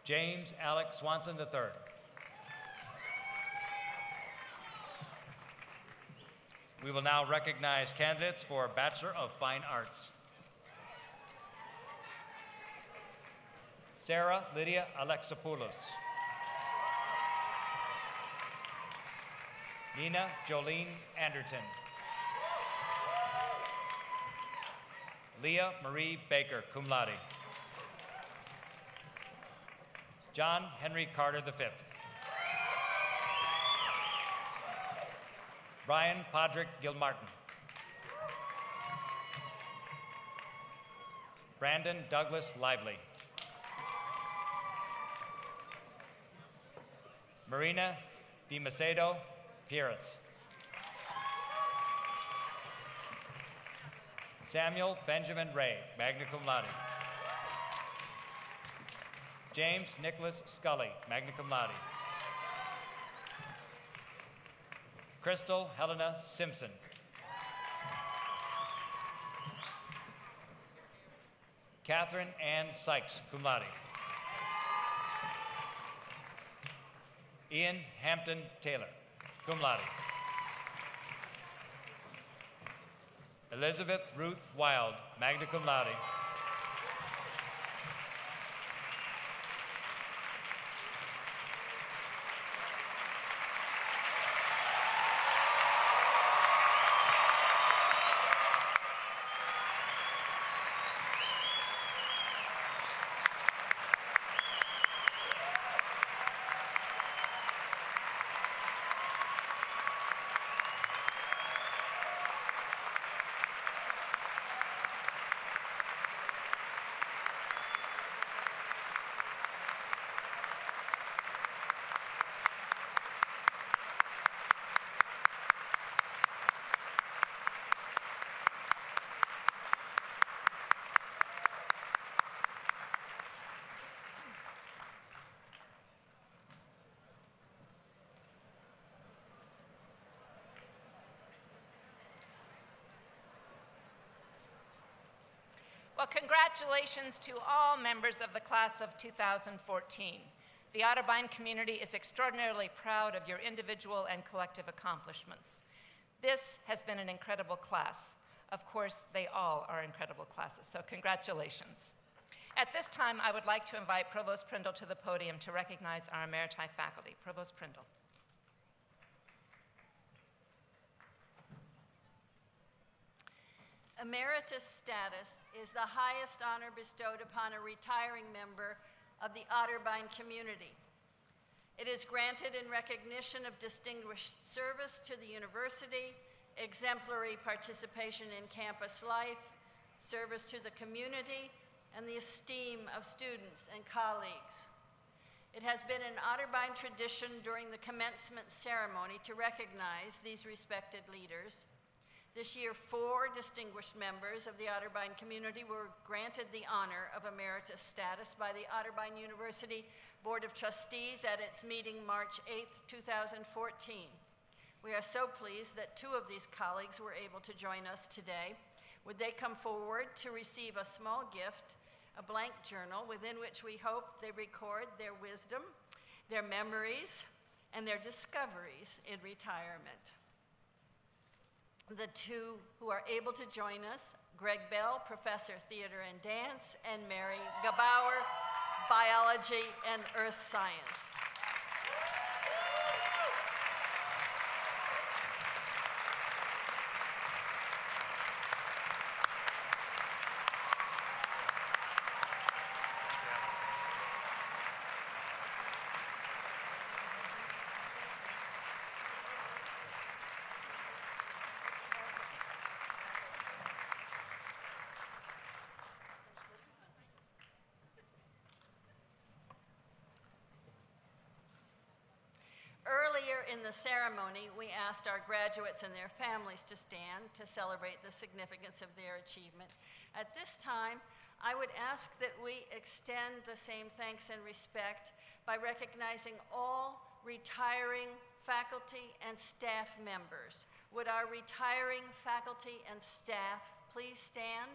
James Alex Swanson III. We will now recognize candidates for Bachelor of Fine Arts. Sarah Lydia Alexopoulos. Nina Jolene Anderton. Leah Marie Baker, cum laude. John Henry Carter V. Brian Podrick Gilmartin. Brandon Douglas Lively. Marina Di Macedo Pierce. Samuel Benjamin Ray, magna cum laude. James Nicholas Scully, magna cum laude. Crystal Helena Simpson. Catherine Ann Sykes, cum laude. Ian Hampton Taylor, cum laude. Elizabeth Ruth Wild, magna cum laude. Well, congratulations to all members of the class of 2014. The Otterbein community is extraordinarily proud of your individual and collective accomplishments. This has been an incredible class. Of course, they all are incredible classes, so congratulations. At this time, I would like to invite Provost Prindle to the podium to recognize our emeriti faculty. Provost Prindle. Emeritus status is the highest honor bestowed upon a retiring member of the Otterbein community. It is granted in recognition of distinguished service to the university, exemplary participation in campus life, service to the community, and the esteem of students and colleagues. It has been an Otterbein tradition during the commencement ceremony to recognize these respected leaders. This year, 4 distinguished members of the Otterbein community were granted the honor of emeritus status by the Otterbein University Board of Trustees at its meeting March 8, 2014. We are so pleased that 2 of these colleagues were able to join us today. Would they come forward to receive a small gift, a blank journal within which we hope they record their wisdom, their memories, and their discoveries in retirement. The 2 who are able to join us, Greg Bell, Professor Theater and Dance, and Mary Gabauer, Biology and Earth Science. Earlier in the ceremony, we asked our graduates and their families to stand to celebrate the significance of their achievement. At this time, I would ask that we extend the same thanks and respect by recognizing all retiring faculty and staff members. Would our retiring faculty and staff please stand?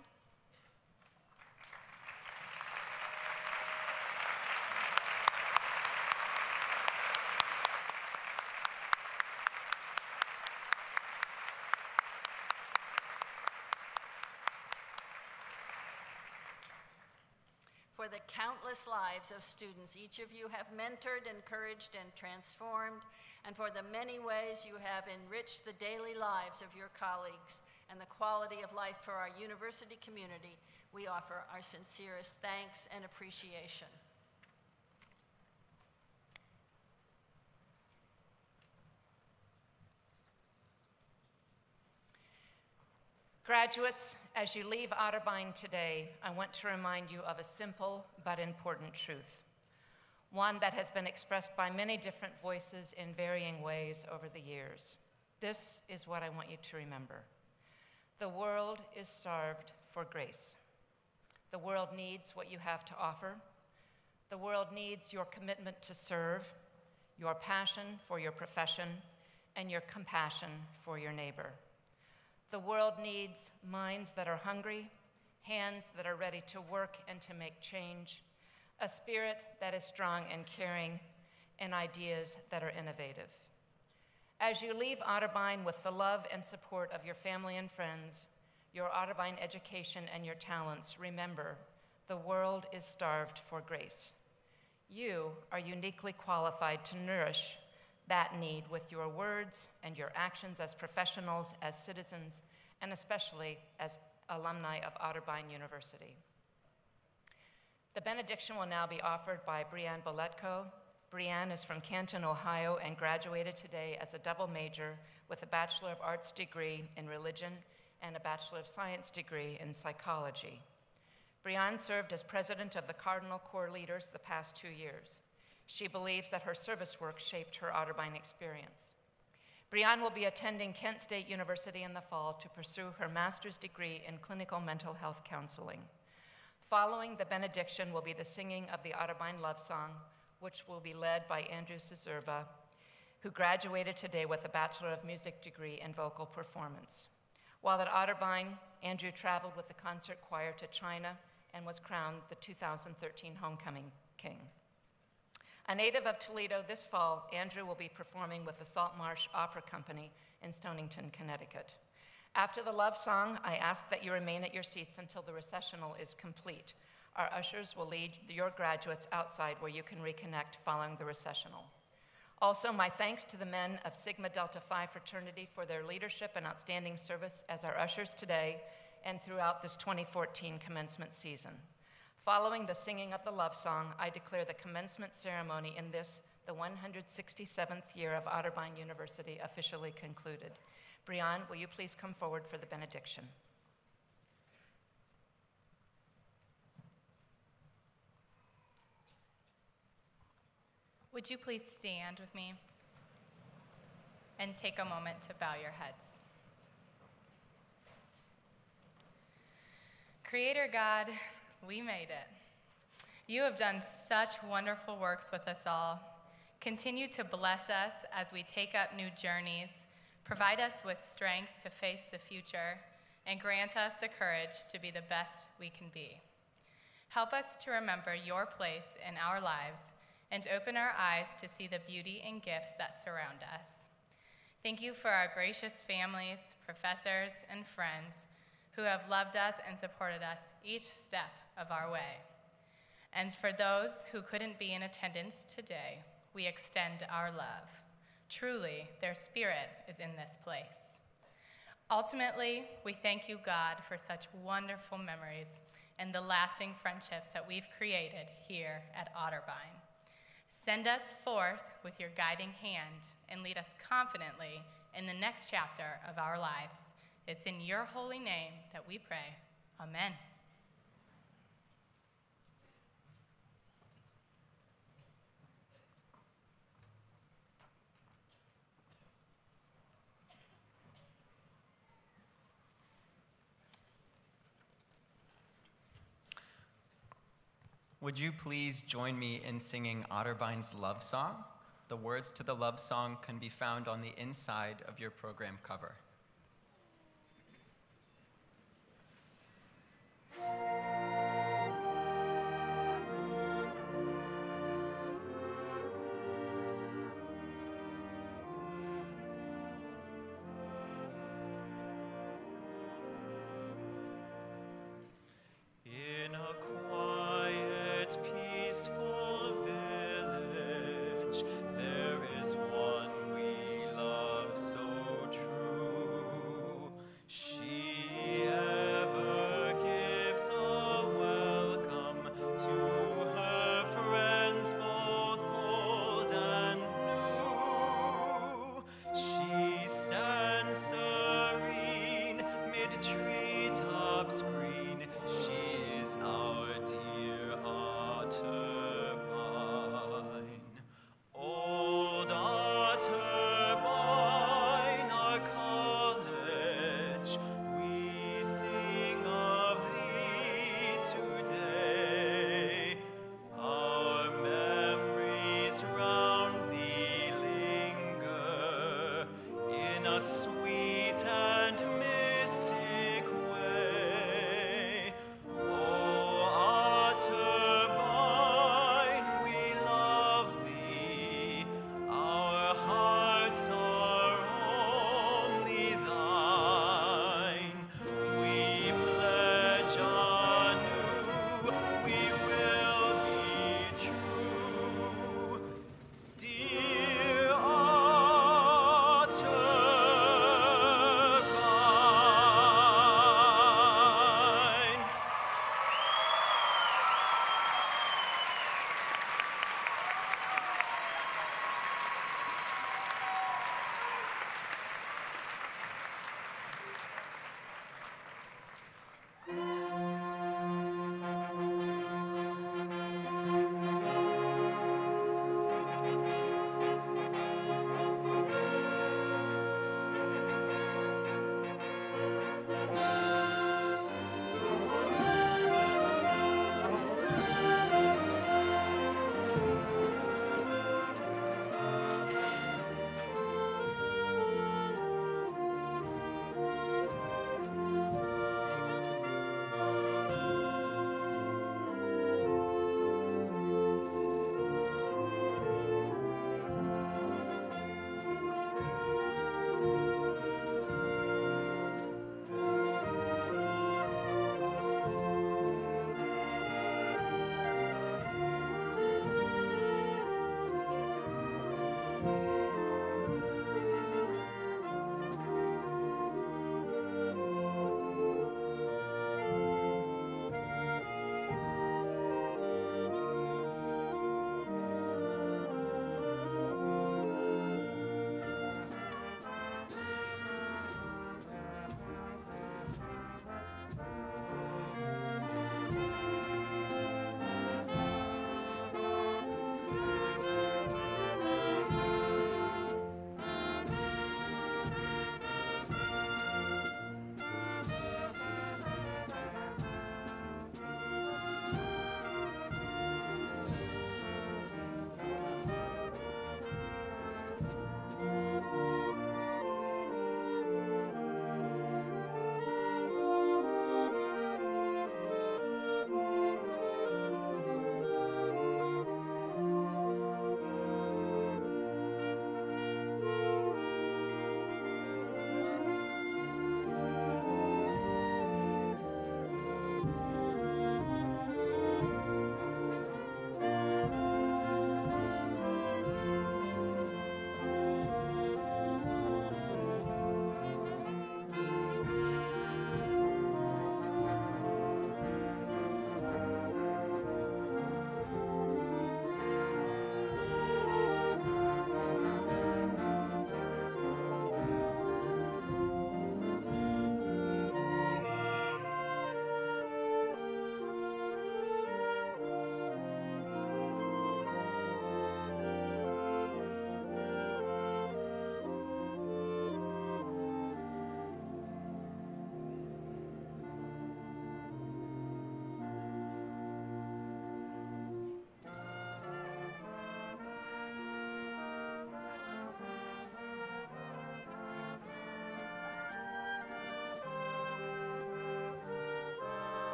For the countless lives of students each of you have mentored, encouraged, and transformed, and for the many ways you have enriched the daily lives of your colleagues and the quality of life for our university community, we offer our sincerest thanks and appreciation. Graduates, as you leave Otterbein today, I want to remind you of a simple but important truth, one that has been expressed by many different voices in varying ways over the years. This is what I want you to remember. The world is starved for grace. The world needs what you have to offer. The world needs your commitment to serve, your passion for your profession, and your compassion for your neighbor. The world needs minds that are hungry, hands that are ready to work and to make change, a spirit that is strong and caring, and ideas that are innovative. As you leave Otterbein with the love and support of your family and friends, your Otterbein education and your talents, remember, the world is starved for grace. You are uniquely qualified to nourish that need with your words and your actions as professionals, as citizens, and especially as alumni of Otterbein University. The benediction will now be offered by Brianne Boletko. Brianne is from Canton, Ohio, and graduated today as a double major with a Bachelor of Arts degree in religion and a Bachelor of Science degree in psychology. Brianne served as president of the Cardinal Corps Leaders the past 2 years. She believes that her service work shaped her Otterbein experience. Brianne will be attending Kent State University in the fall to pursue her master's degree in clinical mental health counseling. Following the benediction will be the singing of the Otterbein Love Song, which will be led by Andrew Cezurba, who graduated today with a Bachelor of Music degree in vocal performance. While at Otterbein, Andrew traveled with the concert choir to China and was crowned the 2013 Homecoming King. A native of Toledo, this fall, Andrew will be performing with the Saltmarsh Opera Company in Stonington, Connecticut. After the love song, I ask that you remain at your seats until the recessional is complete. Our ushers will lead your graduates outside where you can reconnect following the recessional. Also, my thanks to the men of Sigma Delta Phi fraternity for their leadership and outstanding service as our ushers today and throughout this 2014 commencement season. Following the singing of the love song, I declare the commencement ceremony in this, the 167th year of Otterbein University, officially concluded. Brianne, will you please come forward for the benediction? Would you please stand with me and take a moment to bow your heads? Creator God, we made it. You have done such wonderful works with us all. Continue to bless us as we take up new journeys, provide us with strength to face the future, and grant us the courage to be the best we can be. Help us to remember your place in our lives and open our eyes to see the beauty and gifts that surround us. Thank you for our gracious families, professors, and friends who have loved us and supported us each step of our way. And for those who couldn't be in attendance today, we extend our love. Truly, their spirit is in this place. Ultimately, we thank you, God, for such wonderful memories and the lasting friendships that we've created here at Otterbein. Send us forth with your guiding hand and lead us confidently in the next chapter of our lives. It's in your holy name that we pray. Amen. Would you please join me in singing Otterbein's love song? The words to the love song can be found on the inside of your program cover. In a quiet, peaceful village, there is one we love so true. our